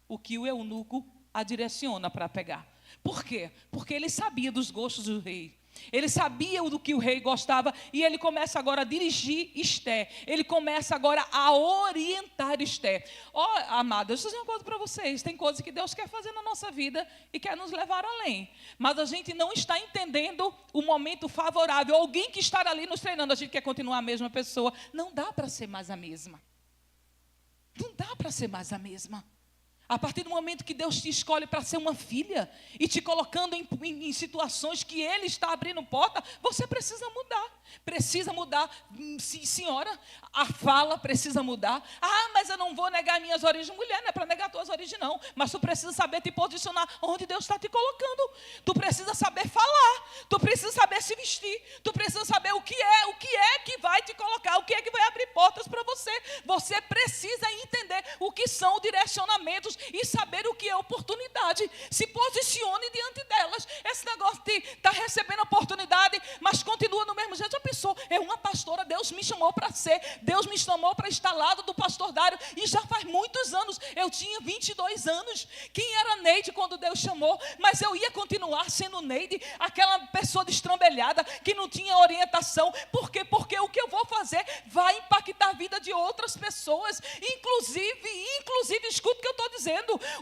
o que o eunuco a direciona para pegar. Por quê? Porque ele sabia dos gostos do rei. Ele sabia do que o rei gostava e ele começa agora a dirigir Esther. Ele começa agora a orientar Esther. Ó, amadas, deixa eu dizer uma coisa para vocês. Tem coisas que Deus quer fazer na nossa vida e quer nos levar além. Mas a gente não está entendendo o momento favorável. Alguém que está ali nos treinando, a gente quer continuar a mesma pessoa. Não dá para ser mais a mesma. Não dá para ser mais a mesma. A partir do momento que Deus te escolhe para ser uma filha e te colocando em situações que Ele está abrindo porta, você precisa mudar. Precisa mudar, senhora, a fala precisa mudar. Ah, mas eu não vou negar minhas origens. Mulher, não é para negar tuas origens não, mas tu precisa saber te posicionar onde Deus está te colocando. Tu precisa saber falar, tu precisa saber se vestir, tu precisa saber o que é que vai te colocar, o que é que vai abrir portas para você. Você precisa entender o que são direcionamentos e saber o que é oportunidade. Se posicione diante delas. Esse negócio de estar recebendo oportunidade, mas continua no mesmo jeito. Já pensou? É uma pastora, Deus me chamou para ser, Deus me chamou para estar ao lado do pastor Dário, e já faz muitos anos. Eu tinha 22 anos. Quem era Neide quando Deus chamou? Mas eu ia continuar sendo Neide, aquela pessoa destrambelhada, que não tinha orientação. Por quê? Porque o que eu vou fazer vai impactar a vida de outras pessoas. Inclusive, escuta o que eu estou dizendo.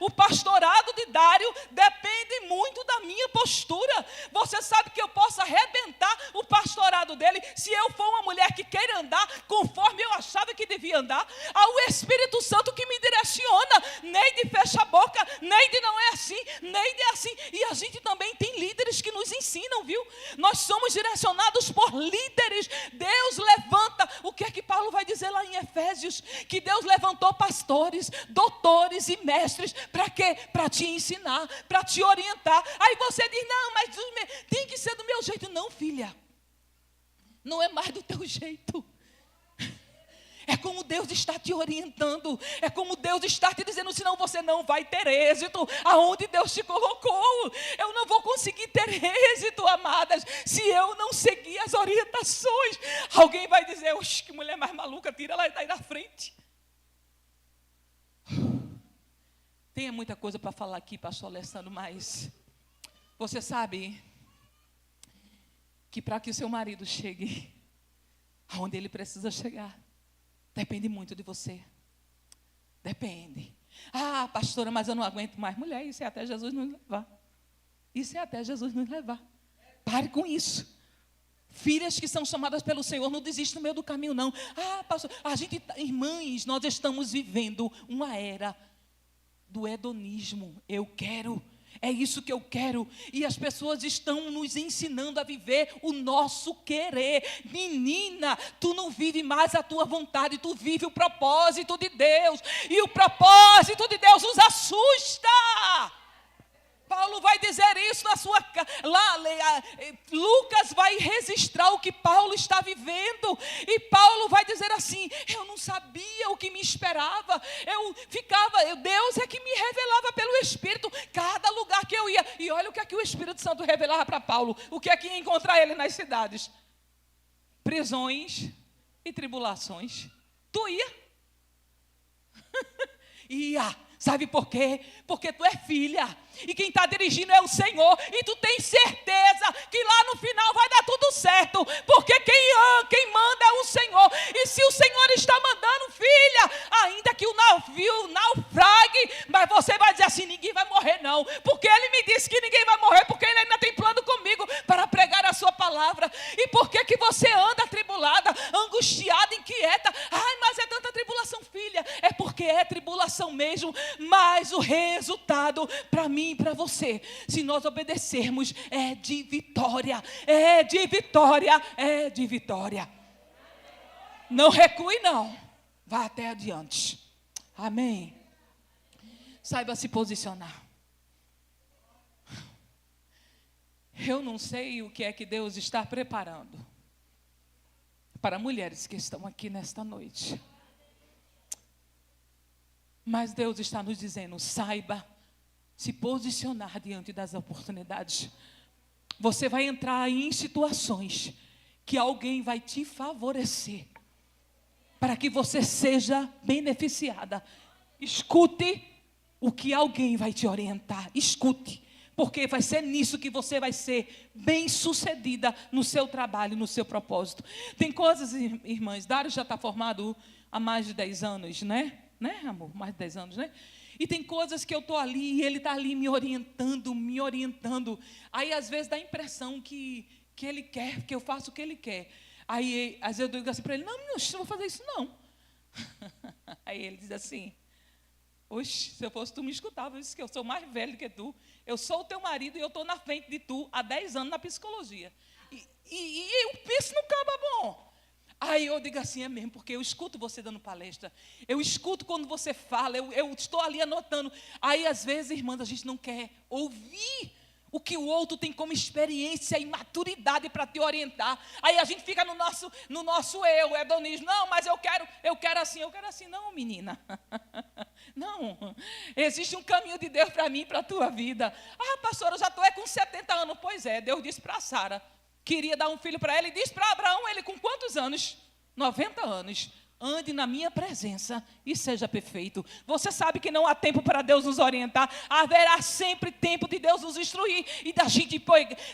O pastorado de Dário depende muito da minha postura. Você sabe que eu posso arrebentar o pastorado dele se eu for uma mulher que queira andar conforme eu achava que devia andar. Há o Espírito Santo que me direciona. Neide, fecha a boca. Neide, não é assim. Neide é assim. E a gente também tem líderes que nos ensinam, viu? Nós somos direcionados por líderes. Deus levanta. O que é que Paulo vai dizer lá em Efésios? Que Deus levantou pastores, doutores e mestres. Para quê? Para te ensinar, para te orientar. Aí você diz, não, mas tem que ser do meu jeito. Não, filha. Não é mais do teu jeito. É como Deus está te orientando. É como Deus está te dizendo, senão você não vai ter êxito aonde Deus te colocou. Eu não vou conseguir ter êxito, amadas, se eu não seguir as orientações. Alguém vai dizer, oxe, que mulher mais maluca, tira ela daí da frente. Tem muita coisa para falar aqui, pastor Alessandro, mas você sabe que para que o seu marido chegue aonde ele precisa chegar, depende muito de você. Depende. Ah, pastora, mas eu não aguento mais. Mulher, isso é até Jesus nos levar. Isso é até Jesus nos levar. Pare com isso. Filhas que são chamadas pelo Senhor, não desistam no meio do caminho, não. Pastor, irmãs, nós estamos vivendo uma era do hedonismo. Eu quero, é isso que eu quero. E as pessoas estão nos ensinando a viver o nosso querer. Menina, tu não vive mais a tua vontade, tu vive o propósito de Deus. E o propósito de Deus nos assusta. Paulo vai dizer isso na sua... Lucas vai registrar o que Paulo está vivendo. E Paulo vai dizer assim: eu não sabia o que me esperava. Deus é que me revelava pelo Espírito cada lugar que eu ia. E olha o que é que o Espírito Santo revelava para Paulo. O que é que ia encontrar ele nas cidades? Prisões e tribulações. Tu ia? Ia. Sabe por quê? Porque tu é filha. E quem está dirigindo é o Senhor. E tu tens certeza que lá no final vai dar tudo certo. Porque quem manda é o Senhor. E se o Senhor está mandando, filha, ainda que o navio naufrague, mas você vai dizer assim: ninguém vai morrer não. Porque Ele me disse que ninguém vai morrer. Porque Ele ainda tem plano comigo para pregar a sua palavra. E por que você anda atribulada, angustiada, inquieta? Mas é tanta tribulação, filha. É porque é tribulação mesmo. Mas o resultado para mim e para você, se nós obedecermos, é de vitória. É de vitória, é de vitória. Não recue não, vá até adiante. Amém. Saiba se posicionar. Eu não sei o que é que Deus está preparando para mulheres que estão aqui nesta noite. Mas Deus está nos dizendo: saiba se posicionar diante das oportunidades. Você vai entrar em situações que alguém vai te favorecer para que você seja beneficiada. Escute o que alguém vai te orientar. Escute, porque vai ser nisso que você vai ser bem-sucedida no seu trabalho, no seu propósito. Tem coisas, irmãs, Dário já está formado há mais de 10 anos, né, amor? Mais de 10 anos, né? E tem coisas que eu estou ali e ele está ali me orientando. Aí, às vezes, dá a impressão que ele quer, que eu faço o que ele quer. Aí, às vezes, eu digo assim para ele: não vou fazer isso, não. Aí ele diz assim: oxe, se eu fosse tu me escutava, eu disse que eu sou mais velho que tu. Eu sou o teu marido e eu estou na frente de tu há 10 anos na psicologia. E eu penso no caba bom. Aí eu digo assim: é mesmo, porque eu escuto você dando palestra, eu escuto quando você fala, eu estou ali anotando. Aí às vezes, irmãs, a gente não quer ouvir o que o outro tem como experiência e maturidade para te orientar. Aí a gente fica no nosso eu, hedonismo. Não, mas eu quero assim. Não, menina. Não, existe um caminho de Deus para mim e para a tua vida. Pastora, eu já estou com 70 anos. Pois é, Deus disse para Sara, queria dar um filho para ela, e disse para Abraão, ele com quantos anos? 90 anos. Ande na minha presença e seja perfeito. Você sabe que não há tempo para Deus nos orientar. Haverá sempre tempo de Deus nos instruir e da gente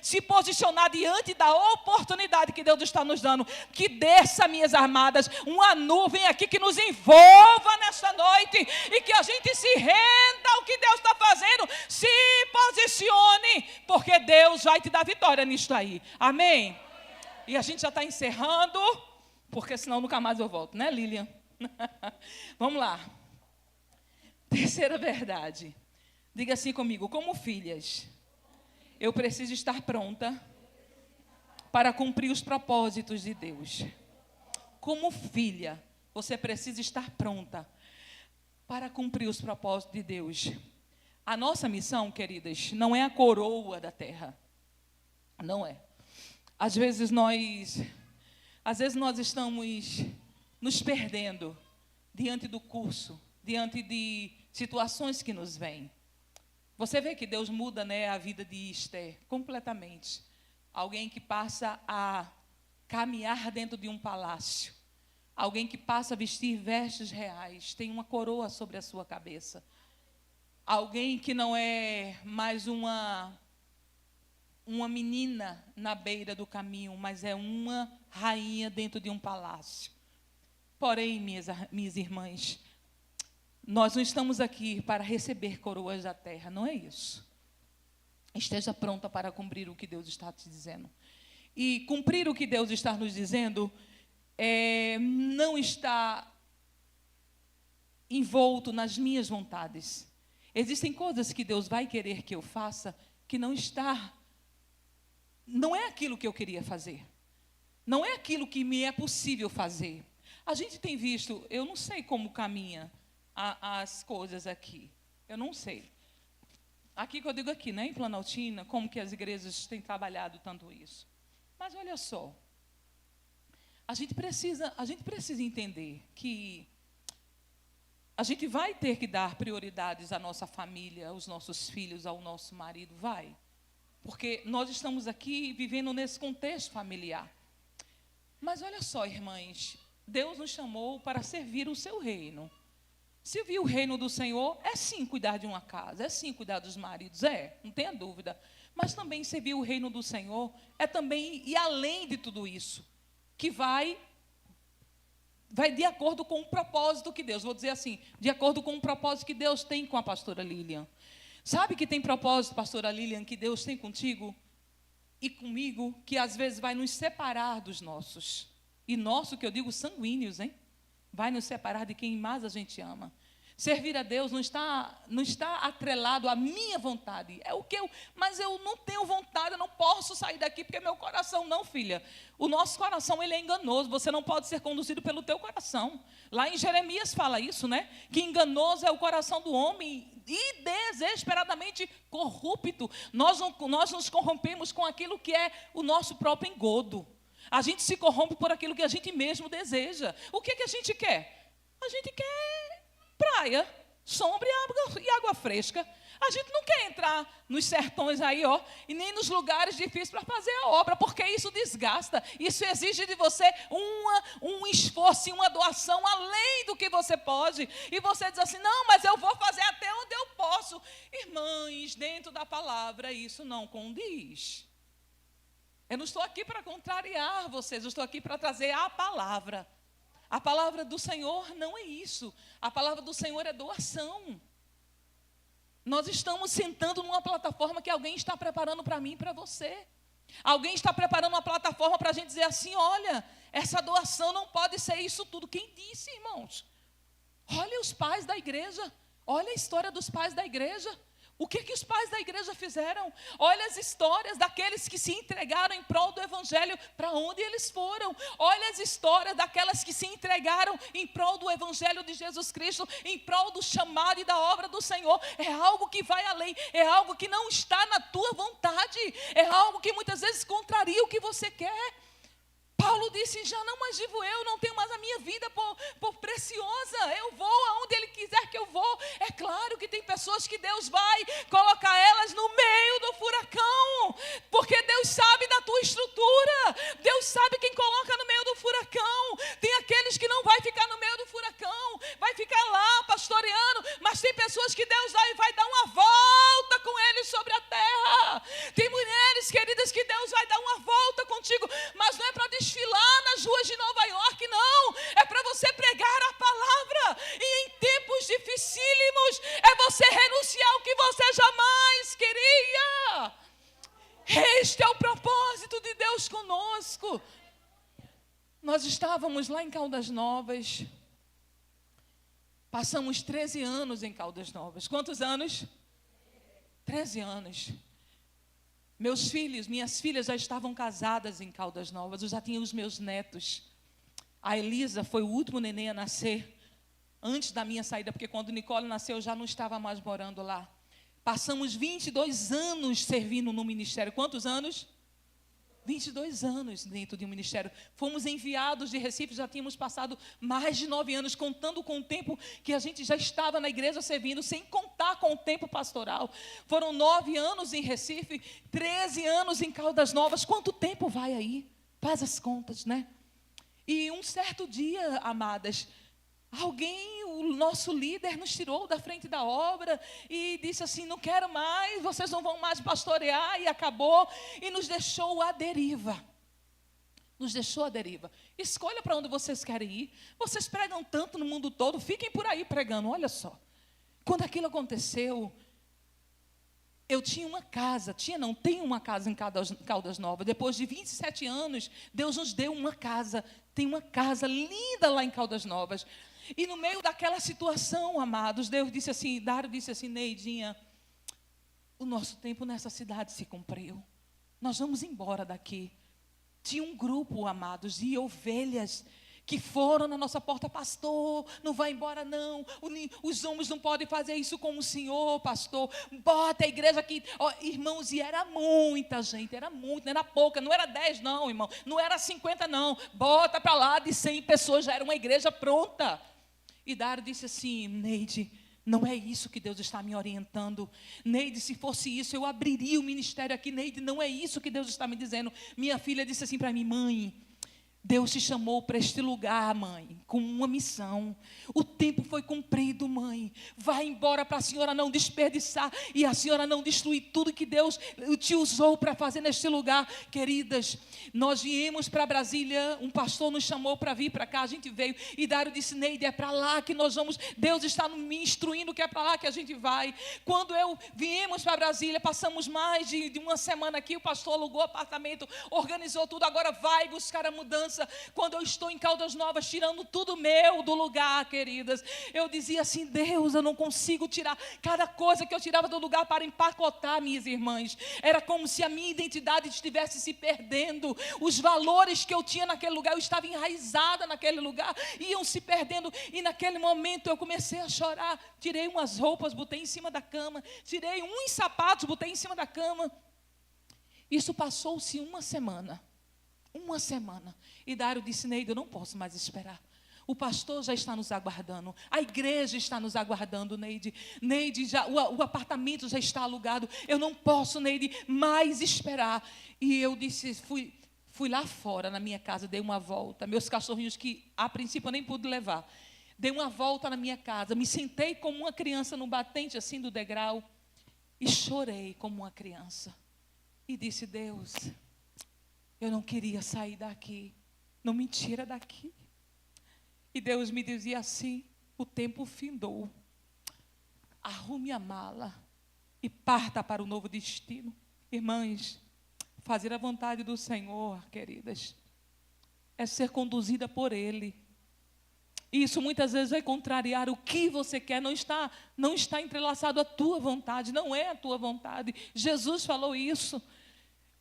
se posicionar diante da oportunidade que Deus está nos dando. Que desça, minhas armadas, uma nuvem aqui que nos envolva nesta noite e que a gente se renda ao que Deus está fazendo. Se posicione, porque Deus vai te dar vitória nisto aí. Amém? E a gente já está encerrando, porque senão nunca mais eu volto, né, Lilian? Vamos lá. Terceira verdade. Diga assim comigo: como filhas, eu preciso estar pronta para cumprir os propósitos de Deus. Como filha, você precisa estar pronta para cumprir os propósitos de Deus. A nossa missão, queridas, não é a coroa da terra. Não é. Às vezes nós estamos nos perdendo diante do curso, diante de situações que nos vêm. Você vê que Deus muda, né, a vida de Esther completamente. Alguém que passa a caminhar dentro de um palácio. Alguém que passa a vestir vestes reais, tem uma coroa sobre a sua cabeça. Alguém que não é mais uma menina na beira do caminho, mas é uma rainha dentro de um palácio. Porém, minhas irmãs, nós não estamos aqui para receber coroas da terra, não é isso. Esteja pronta para cumprir o que Deus está te dizendo. e cumprir o que Deus está nos dizendo, não está envolto nas minhas vontades. Existem coisas que Deus vai querer que eu faça que não é aquilo que eu queria fazer. Não é aquilo que me é possível fazer. A gente tem visto, eu não sei como caminha as coisas aqui. Eu não sei. Aqui que eu digo aqui, né, em Planaltina, como que as igrejas têm trabalhado tanto isso. Mas olha só, a gente precisa entender que a gente vai ter que dar prioridades à nossa família, aos nossos filhos, ao nosso marido, vai. Porque nós estamos aqui vivendo nesse contexto familiar. Mas olha só, irmãs, Deus nos chamou para servir o seu reino. Servir o reino do Senhor é sim cuidar de uma casa, é sim cuidar dos maridos, não tenha dúvida. Mas também servir o reino do Senhor é também ir além de tudo isso, que vai de acordo com o propósito que Deus, vou dizer assim, de acordo com o propósito que Deus tem com a pastora Lilian. Sabe que tem propósito, pastora Lilian, que Deus tem contigo e comigo, que às vezes vai nos separar dos nossos. E nosso, que eu digo, sanguíneos, hein? Vai nos separar de quem mais a gente ama. Servir a Deus não está atrelado à minha vontade. Mas eu não tenho vontade, eu não posso sair daqui porque meu coração não, filha. O nosso coração, ele é enganoso. Você não pode ser conduzido pelo teu coração. Lá em Jeremias fala isso, né? Que enganoso é o coração do homem e desesperadamente corrupto. Nós nos corrompemos com aquilo que é o nosso próprio engodo. A gente se corrompe por aquilo que a gente mesmo deseja. O que a gente quer? A gente quer praia, sombra e água fresca. A gente não quer entrar nos sertões aí, e nem nos lugares difíceis para fazer a obra, porque isso desgasta. Isso exige de você um esforço e uma doação além do que você pode. E você diz assim, não, mas eu vou fazer até onde eu posso. Irmãs, dentro da palavra, isso não condiz. Eu não estou aqui para contrariar vocês, eu estou aqui para trazer a palavra. A palavra do Senhor não é isso. A palavra do Senhor é doação. Nós estamos sentando numa plataforma que alguém está preparando para mim e para você. Alguém está preparando uma plataforma para a gente dizer assim, olha, essa doação não pode ser isso tudo. Quem disse, irmãos? Olha os pais da igreja. Olha a história dos pais da igreja. O que os pais da igreja fizeram? Olha as histórias daqueles que se entregaram em prol do evangelho, para onde eles foram. Olha as histórias daquelas que se entregaram em prol do evangelho de Jesus Cristo, em prol do chamado e da obra do Senhor. É algo que vai além, é algo que não está na tua vontade, é algo que muitas vezes contraria o que você quer. Paulo disse, já não mais vivo eu, não tenho mais a minha vida por preciosa, eu vou aonde Ele quiser que eu vou. É claro que tem pessoas que Deus vai colocar elas no meio do furacão, porque Deus sabe da tua estrutura, Deus sabe quem coloca no meio do furacão. Tem aqueles que não vai ficar no meio do furacão, vai ficar lá pastoreando, mas tem pessoas que Deus vai dar uma volta com eles sobre a terra. Tem mulheres queridas que Deus vai dar uma volta contigo, mas não é para desfilar nas ruas de Nova York, não. É para você pregar a palavra. E em tempos dificílimos, é você renunciar ao que você jamais queria. Este é o propósito de Deus conosco. Nós estávamos lá em Caldas Novas. Passamos 13 anos em Caldas Novas. Quantos anos? 13 anos. Minhas filhas já estavam casadas em Caldas Novas, eu já tinha os meus netos. A Elisa foi o último neném a nascer, antes da minha saída, porque quando Nicole nasceu eu já não estava mais morando lá. Passamos 22 anos servindo no ministério. Quantos anos? 22 anos dentro de um ministério. Fomos enviados de Recife, já tínhamos passado mais de 9 anos, contando com o tempo que a gente já estava na igreja servindo, sem contar com o tempo pastoral. Foram 9 anos em Recife, 13 anos em Caldas Novas. Quanto tempo vai aí? Faz as contas, né? E um certo dia, amadas, o nosso líder nos tirou da frente da obra e disse assim, não quero mais, vocês não vão mais pastorear, e acabou, e nos deixou à deriva. Nos deixou à deriva. Escolha para onde vocês querem ir. Vocês pregam tanto no mundo todo, fiquem por aí pregando. Olha só, quando aquilo aconteceu, eu tinha uma casa, tenho uma casa em Caldas Novas. Depois de 27 anos, Deus nos deu uma casa. Tem uma casa linda lá em Caldas Novas. E no meio daquela situação, amados, Deus disse assim, Dário disse assim, Neidinha, o nosso tempo nessa cidade se cumpriu. Nós vamos embora daqui. Tinha um grupo, amados, de ovelhas que foram na nossa porta, pastor, não vai embora não, os homens não podem fazer isso com o senhor, pastor, bota a igreja aqui, oh, irmãos, e era muita gente, era muito, não era pouca, não era 10 não, irmão, não era 50 não, bota para lá de 100 pessoas, já era uma igreja pronta. E Dário disse assim, Neide, não é isso que Deus está me orientando. Neide, se fosse isso, eu abriria o ministério aqui. Neide, não é isso que Deus está me dizendo. Minha filha disse assim para mim, mãe, Deus te chamou para este lugar, mãe, com uma missão. O tempo foi cumprido, mãe. Vai embora para a senhora não desperdiçar e a senhora não destruir tudo que Deus te usou para fazer neste lugar. Queridas, nós viemos para Brasília, um pastor nos chamou para vir para cá, a gente veio. E Dário disse, Neide, é para lá que nós vamos. Deus está me instruindo que é para lá que a gente vai. Quando viemos para Brasília, passamos mais de uma semana aqui, o pastor alugou apartamento, organizou tudo, agora vai buscar a mudança. Quando eu estou em Caldas Novas, tirando tudo meu do lugar, queridas, eu dizia assim, Deus, eu não consigo tirar cada coisa que eu tirava do lugar para empacotar, minhas irmãs. Era como se a minha identidade estivesse se perdendo. Os valores que eu tinha naquele lugar, eu estava enraizada naquele lugar, iam se perdendo. E naquele momento eu comecei a chorar. Tirei umas roupas, botei em cima da cama. Tirei uns sapatos, botei em cima da cama. Isso passou-se uma semana. Uma semana. E Dário disse, Neide, eu não posso mais esperar. O pastor já está nos aguardando. A igreja está nos aguardando, Neide. Neide, o apartamento já está alugado. Eu não posso, Neide, mais esperar. E eu disse, fui lá fora na minha casa, dei uma volta. Meus cachorrinhos que a princípio eu nem pude levar. Dei uma volta na minha casa. Me sentei como uma criança no batente assim do degrau. E chorei como uma criança. E disse, Deus, eu não queria sair daqui. Não me tira daqui. E Deus me dizia assim, o tempo findou. Arrume a mala e parta para o novo destino. Irmãs, fazer a vontade do Senhor, queridas, é ser conduzida por Ele. E isso muitas vezes vai contrariar o que você quer, não está entrelaçado à tua vontade, não é a tua vontade. Jesus falou isso.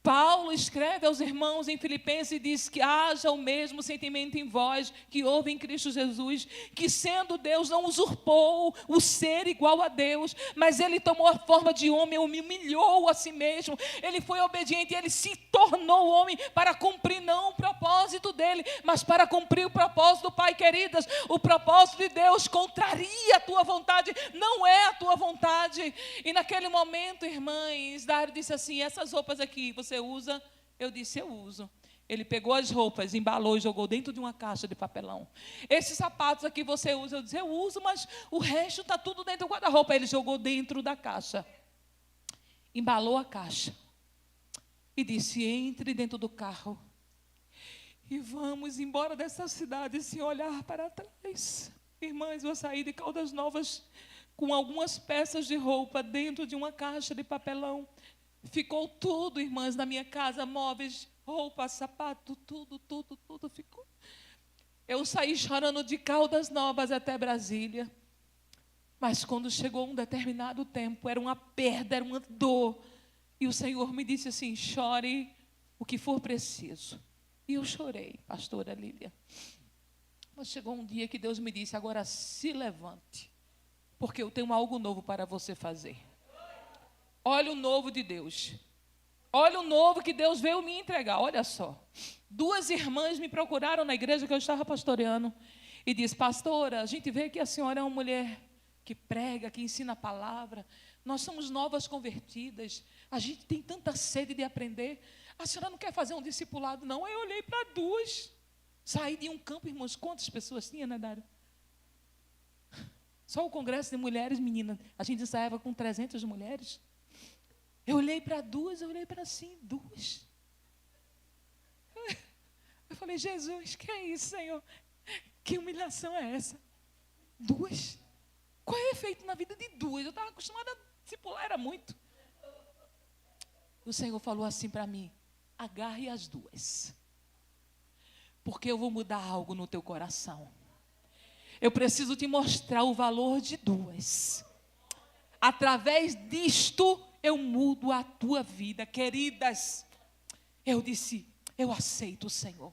Paulo escreve aos irmãos em Filipenses e diz que haja o mesmo sentimento em vós que houve em Cristo Jesus, que sendo Deus não usurpou o ser igual a Deus, mas Ele tomou a forma de homem, humilhou a si mesmo, Ele foi obediente, Ele se tornou homem para cumprir não o propósito dEle, mas para cumprir o propósito do Pai. Queridas, o propósito de Deus contraria a tua vontade, não é a tua vontade. E naquele momento, irmãs, Dário disse assim, essas roupas aqui, você usa? Eu disse, eu uso. Ele pegou as roupas, embalou e jogou dentro de uma caixa de papelão. Esses sapatos aqui você usa? Eu disse, eu uso, mas o resto está tudo dentro do guarda-roupa. Ele jogou dentro da caixa. Embalou a caixa. E disse, entre dentro do carro. E vamos embora dessa cidade sem olhar para trás. Irmãs, eu saí de Caldas Novas com algumas peças de roupa dentro de uma caixa de papelão. Ficou tudo, irmãs, na minha casa, móveis, roupa, sapato, tudo ficou. Eu saí chorando de Caldas Novas até Brasília. Mas quando chegou um determinado tempo, era uma perda, era uma dor. E o Senhor me disse assim, chore o que for preciso. E eu chorei, pastora Lília. Mas chegou um dia que Deus me disse, agora se levante, porque eu tenho algo novo para você fazer. Olha o novo de Deus. Olha o novo que Deus veio me entregar. Olha só. 2 irmãs me procuraram na igreja que eu estava pastoreando. E disse, pastora, a gente vê que a senhora é uma mulher que prega, que ensina a palavra. Nós somos novas convertidas. A gente tem tanta sede de aprender. A senhora não quer fazer um discipulado, não? Aí eu olhei para 2. Saí de um campo, irmãos. Quantas pessoas tinha, né, Dário? Só o congresso de mulheres, menina. A gente ensaiava com 300 mulheres. Eu olhei para 2, eu olhei para assim, 2. Eu falei, Jesus, que é isso, Senhor? Que humilhação é essa? 2? Qual é o efeito na vida de 2? Eu estava acostumada a discipular, era muito. O Senhor falou assim para mim: agarre as duas, porque eu vou mudar algo no teu coração. Eu preciso te mostrar o valor de duas. Através disto, eu mudo a tua vida. Queridas, eu disse: eu aceito, Senhor.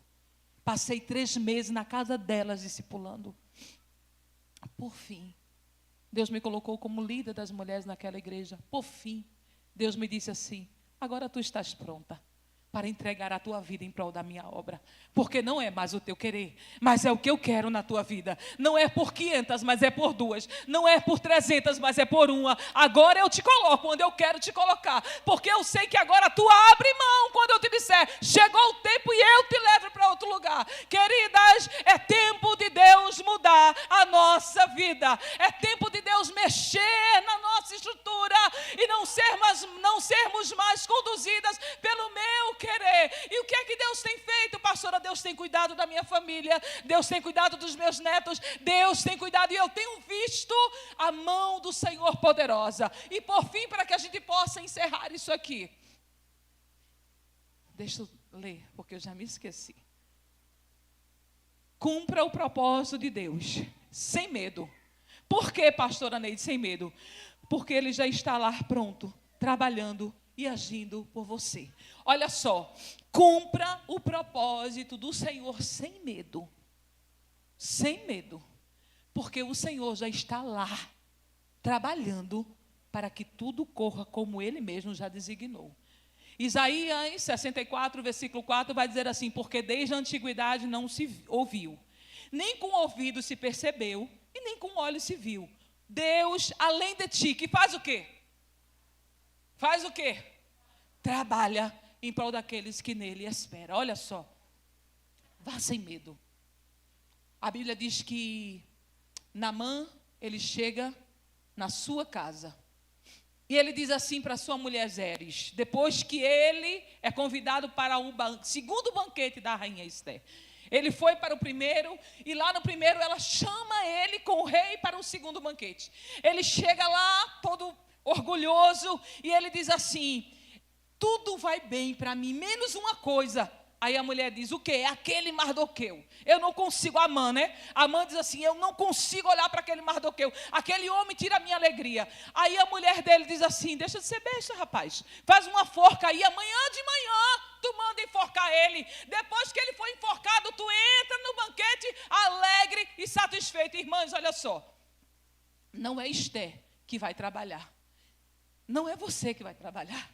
Passei 3 meses na casa delas discipulando. Por fim, Deus me colocou como líder das mulheres naquela igreja. Por fim, Deus me disse assim: agora tu estás pronta para entregar a tua vida em prol da minha obra. Porque não é mais o teu querer, mas é o que eu quero na tua vida. Não é por 500, mas é por 2. Não é por 300, mas é por 1. Agora eu te coloco onde eu quero te colocar. Porque eu sei que agora tu abre mão quando eu te disser: chegou o tempo e eu te levo para outro lugar. Queridas, é tempo de Deus mudar a nossa vida. É tempo de Deus mexer na nossa estrutura e não sermos mais conduzidas pelo meu querer. E o que é que Deus tem feito, pastora? Deus tem cuidado da minha família, Deus tem cuidado dos meus netos, Deus tem cuidado, e eu tenho visto a mão do Senhor poderosa. E por fim, para que a gente possa encerrar isso aqui, deixa eu ler, porque eu já me esqueci. Cumpra o propósito de Deus, sem medo. Por que, pastora Neide, sem medo? Porque Ele já está lá pronto, trabalhando e agindo por você. Olha só, cumpra o propósito do Senhor sem medo. Sem medo. Porque o Senhor já está lá, trabalhando para que tudo corra como Ele mesmo já designou. Isaías 64, versículo 4, vai dizer assim: porque desde a antiguidade não se ouviu, nem com o ouvido se percebeu, e nem com o olho se viu. Deus, além de ti, que faz o quê? Faz o quê? Trabalha em prol daqueles que nele esperam. Olha só, vá sem medo. A Bíblia diz que Naamã, ele chega na sua casa. E ele diz assim para sua mulher Zeres, depois que ele é convidado para o segundo banquete da rainha Ester. Ele foi para o primeiro, e lá no primeiro ela chama ele com o rei para o segundo banquete. Ele chega lá todo orgulhoso, e ele diz assim: tudo vai bem para mim, menos uma coisa. Aí a mulher diz: o quê? É aquele Mardoqueu. Eu não consigo, Amã, né? Amã diz assim: eu não consigo olhar para aquele Mardoqueu. Aquele homem tira a minha alegria. Aí a mulher dele diz assim: deixa de ser besta, rapaz. Faz uma forca aí, amanhã de manhã tu manda enforcar ele. Depois que ele for enforcado, tu entra no banquete alegre e satisfeito. Irmãs, olha só. Não é Ester que vai trabalhar. Não é você que vai trabalhar.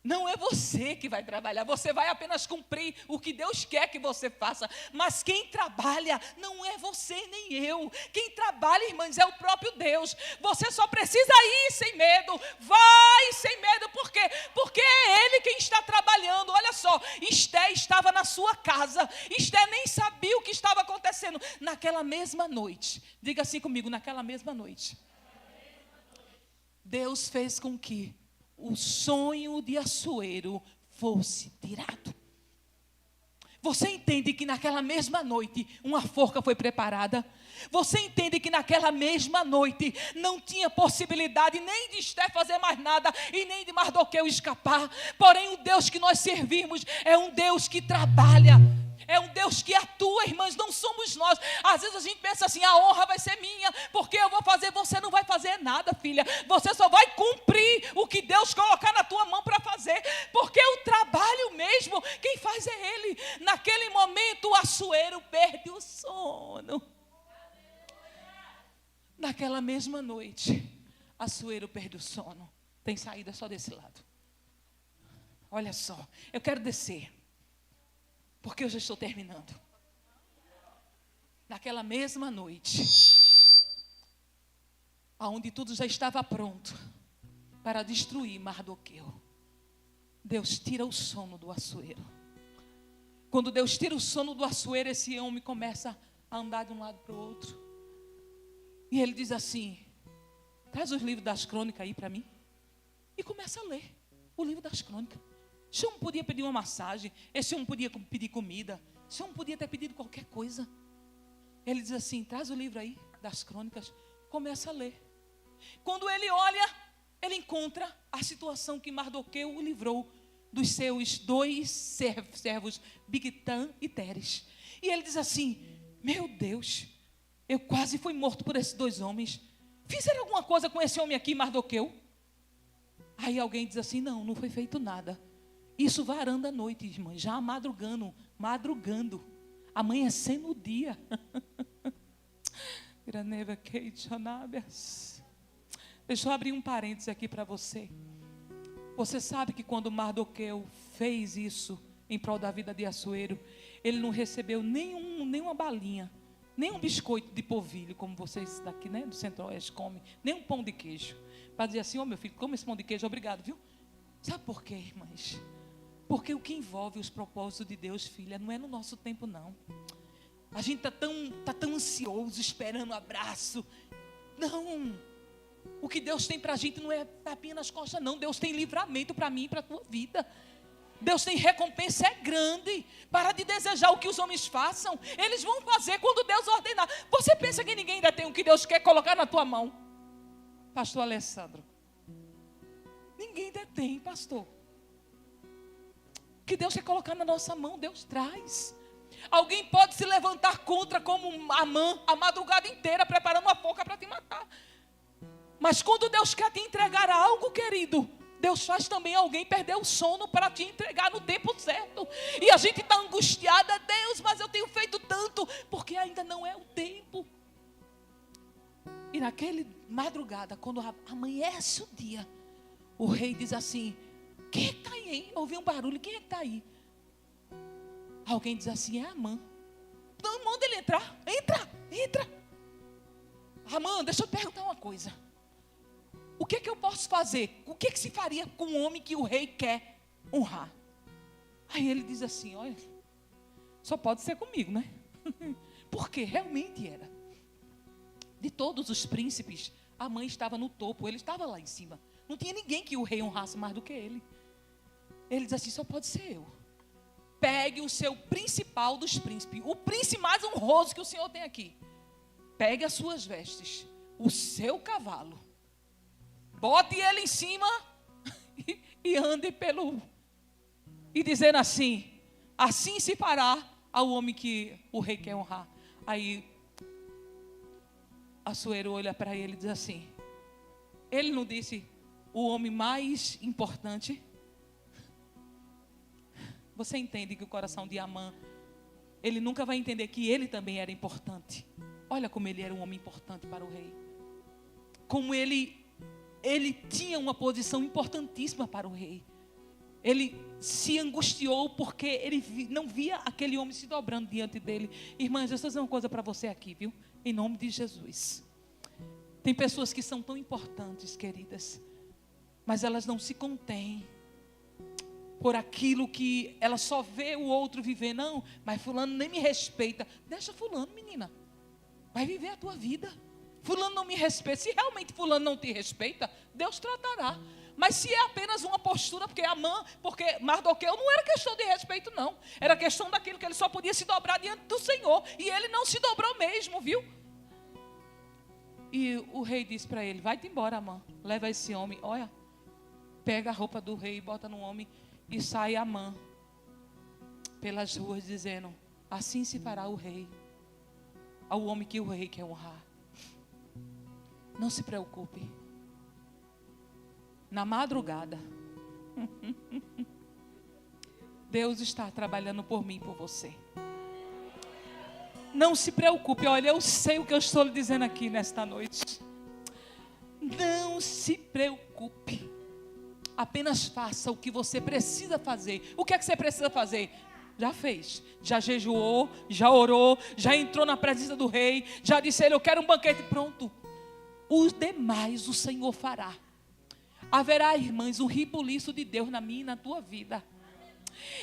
Não é você que vai trabalhar, você vai apenas cumprir o que Deus quer que você faça. Mas quem trabalha não é você nem eu. Quem trabalha, irmãs, é o próprio Deus. Você só precisa ir sem medo. Vai sem medo, por quê? Porque é Ele quem está trabalhando. Olha só, Ester estava na sua casa. Ester nem sabia o que estava acontecendo. Naquela mesma noite, diga assim comigo, naquela mesma noite, Deus fez com que o sonho de Assuero fosse tirado. Você entende que naquela mesma noite uma forca foi preparada? Você entende que naquela mesma noite não tinha possibilidade nem de Ester fazer mais nada e nem de Mardoqueu escapar? Porém, o Deus que nós servimos é um Deus que trabalha. É um Deus que atua, irmãs, não somos nós. Às vezes a gente pensa assim: a honra vai ser minha, porque eu vou fazer. Você não vai fazer nada, filha. Você só vai cumprir o que Deus colocar na tua mão para fazer. Porque o trabalho mesmo, quem faz é Ele. Naquele momento o Assuero perde o sono. Naquela mesma noite, Assuero perde o sono. Tem saída só desse lado. Olha só, eu quero descer, porque eu já estou terminando. Naquela mesma noite, onde tudo já estava pronto para destruir Mardoqueu, Deus tira o sono do Assuero. Quando Deus tira o sono do Assuero, esse homem começa a andar de um lado para o outro. E ele diz assim: traz os livros das crônicas aí para mim. E começa a ler o livro das crônicas. Esse homem podia pedir uma massagem, esse homem podia pedir comida, esse homem podia ter pedido qualquer coisa. Ele diz assim: traz o livro aí das crônicas, começa a ler. Quando ele olha, ele encontra a situação que Mardoqueu o livrou dos seus 2 servos, Bigtan e Teres. E ele diz assim: meu Deus, eu quase fui morto por esses 2 homens. Fizeram alguma coisa com esse homem aqui, Mardoqueu? Aí alguém diz assim: não foi feito nada. Isso varando a noite, irmã, já madrugando, amanhecendo o dia. Deixa eu abrir um parênteses aqui para você. Você sabe que quando Mardoqueu fez isso em prol da vida de Assuero, ele não recebeu nenhuma balinha, nem um biscoito de polvilho, como vocês daqui, né, do Centro-Oeste comem, nem um pão de queijo, para dizer assim: meu filho, come esse pão de queijo, obrigado, viu? Sabe por quê, irmãs? Porque o que envolve os propósitos de Deus, filha, não é no nosso tempo, não. A gente está tão ansioso, esperando um abraço. Não. O que Deus tem para a gente não é tapinha nas costas, não. Deus tem livramento para mim e para a tua vida. Deus tem recompensa, é grande. Para de desejar o que os homens façam. Eles vão fazer quando Deus ordenar. Você pensa que ninguém ainda tem o que Deus quer colocar na tua mão? Pastor Alessandro, ninguém ainda tem, pastor. O que Deus quer colocar na nossa mão, Deus traz. Alguém pode se levantar contra, como Amã, a madrugada inteira preparando uma forca para te matar. Mas quando Deus quer te entregar algo, querido, Deus faz também alguém perder o sono para te entregar no tempo certo. E a gente está angustiada: Deus, mas eu tenho feito tanto, porque ainda não é o tempo. E naquela madrugada, quando amanhece o dia, o rei diz assim: quem é que está aí, hein? Ouvi um barulho, quem é que está aí? Alguém diz assim: é Amã. Não, manda ele entrar. Entra. Amã, deixa eu te perguntar uma coisa. O que é que eu posso fazer? O que é que se faria com um homem que o rei quer honrar? Aí ele diz assim: olha, só pode ser comigo, né? Porque realmente era. De todos os príncipes, Amã estava no topo, ele estava lá em cima. Não tinha ninguém que o rei honrasse mais do que ele. Ele diz assim: só pode ser eu. Pegue o seu principal dos príncipes, o príncipe mais honroso que o Senhor tem aqui. Pegue as suas vestes, o seu cavalo, bote ele em cima e ande e dizendo assim: assim se fará ao homem que o rei quer honrar. Aí Assuero olha para ele e diz assim: ele não disse o homem mais importante? Você entende que o coração de Amã, ele nunca vai entender que ele também era importante. Olha como ele era um homem importante para o rei. Como ele tinha uma posição importantíssima para o rei. Ele se angustiou porque ele não via aquele homem se dobrando diante dele. Irmãs, deixa eu dizer uma coisa para você aqui, viu? Em nome de Jesus. Tem pessoas que são tão importantes, queridas, mas elas não se contêm por aquilo que ela só vê o outro viver. Não, mas fulano nem me respeita. Deixa fulano, menina. Vai viver a tua vida. Fulano não me respeita. Se realmente fulano não te respeita, Deus tratará. Mas se é apenas uma postura, porque Mardoqueu não era questão de respeito, não. Era questão daquilo que ele só podia se dobrar diante do Senhor. E ele não se dobrou mesmo, viu? E o rei disse para ele: vai-te embora, Amã. Leva esse homem, olha, pega a roupa do rei, bota no homem e sai Amã pelas ruas dizendo: assim se fará o rei ao homem que o rei quer honrar. Não se preocupe. Na madrugada, Deus está trabalhando por mim e por você. Não se preocupe. Olha, eu sei o que eu estou lhe dizendo aqui nesta noite. Não se preocupe. Apenas faça o que você precisa fazer. O que é que você precisa fazer? Já fez. Já jejuou, já orou, já entrou na presença do rei, já disse a ele: eu quero um banquete. Pronto. Os demais o Senhor fará. Haverá, irmãs, um ribuliço de Deus na minha e na tua vida.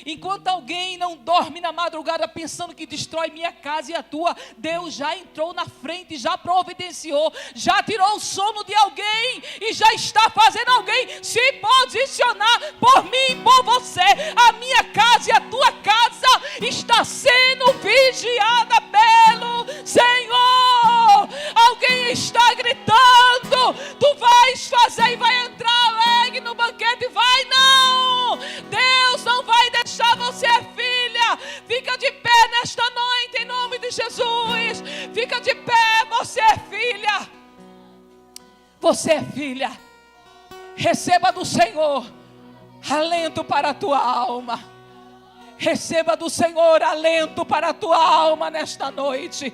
Enquanto alguém não dorme na madrugada pensando que destrói minha casa e a tua, Deus já entrou na frente, já providenciou, já tirou o sono de alguém e já está fazendo alguém se posicionar por mim e por você. A minha casa e a tua casa está sendo vigiada pelo Senhor. Alguém está gritando: tu vais fazer e vai entrar Você é filha. Receba do Senhor alento para a tua alma. Receba do Senhor alento para a tua alma nesta noite.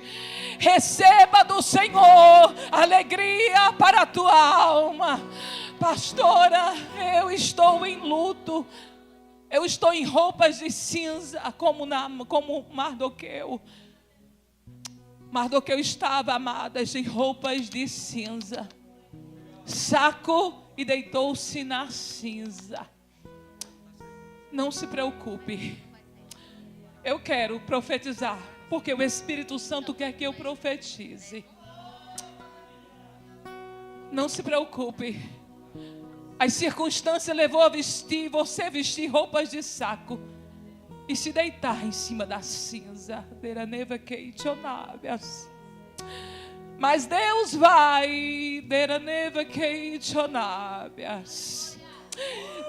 Receba do Senhor alegria para a tua alma. Pastora, eu estou em luto. Eu estou em roupas de cinza, como Mardoqueu. Mardoqueu estava, amadas, em roupas de cinza. Saco e deitou-se na cinza. Não se preocupe. Eu quero profetizar, porque o Espírito Santo quer que eu profetize. Não se preocupe. As circunstâncias levou a você vestir roupas de saco e se deitar em cima da cinza. Mas Deus vai.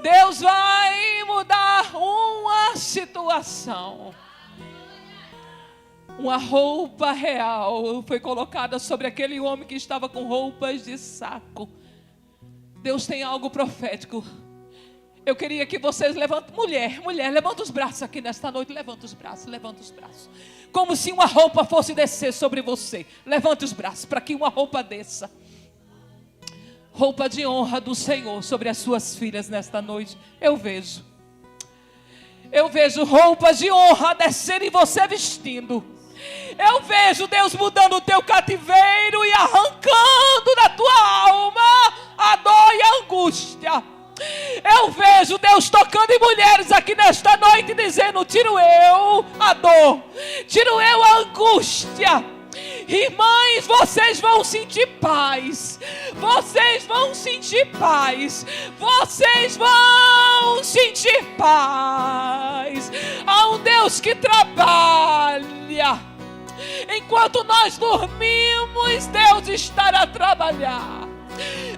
Deus vai mudar uma situação. Uma roupa real foi colocada sobre aquele homem que estava com roupas de saco. Deus tem algo profético. Eu queria que vocês levantem. Mulher, levanta os braços aqui nesta noite. Levanta os braços. Como se uma roupa fosse descer sobre você. Levante os braços para que uma roupa desça. Roupa de honra do Senhor sobre as suas filhas nesta noite. Eu vejo roupas de honra descer em você vestindo. Eu vejo Deus mudando o teu cativeiro e arrancando da tua alma a dor e a angústia. Eu vejo Deus tocando em mulheres aqui nesta noite, dizendo: tiro eu a dor, tiro eu a angústia. Irmãs, vocês vão sentir paz. Vocês vão sentir paz. Vocês vão sentir paz. Há um Deus que trabalha. Enquanto nós dormimos, Deus estará a trabalhar.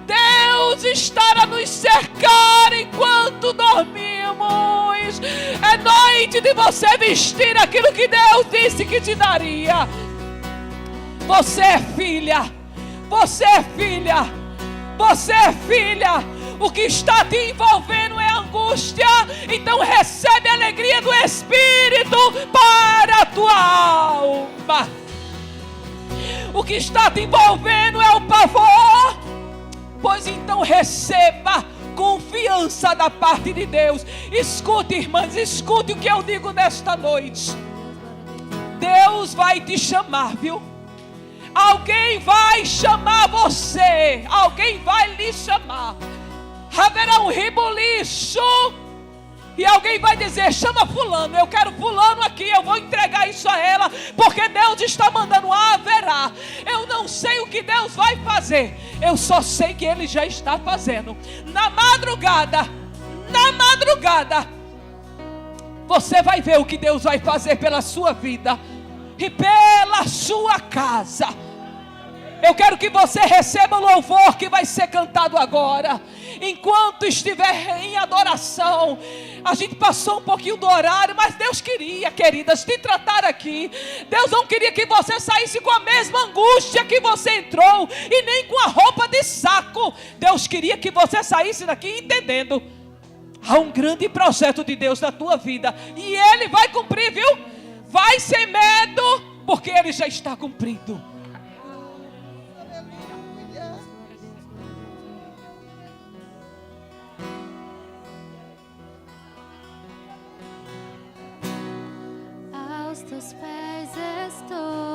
Deus estará a nos cercar enquanto dormimos. É noite de você vestir aquilo que Deus disse que te daria. Você é filha. Você é filha. Você é filha. O que está te envolvendo é angústia. Então recebe a alegria do Espírito para a tua alma. O que está te envolvendo é o pavor. Pois então receba confiança da parte de Deus. Escute, irmãs, escute o que eu digo nesta noite. Deus vai te chamar, viu? Alguém vai chamar você. Alguém vai lhe chamar. Haverá um rebuliço. E alguém vai dizer: chama fulano, eu quero fulano aqui, eu vou entregar isso a ela, porque Deus está mandando. Haverá. Eu não sei o que Deus vai fazer, eu só sei que Ele já está fazendo. Na madrugada, você vai ver o que Deus vai fazer pela sua vida e pela sua casa. Eu quero que você receba o louvor que vai ser cantado agora. Enquanto estiver em adoração, a gente passou um pouquinho do horário, mas Deus queria, queridas, te tratar aqui. Deus não queria que você saísse com a mesma angústia que você entrou, e nem com a roupa de saco. Deus queria que você saísse daqui entendendo: há um grande projeto de Deus na tua vida, e Ele vai cumprir, viu? Vai sem medo, porque Ele já está cumprindo. Aos teus pés estou.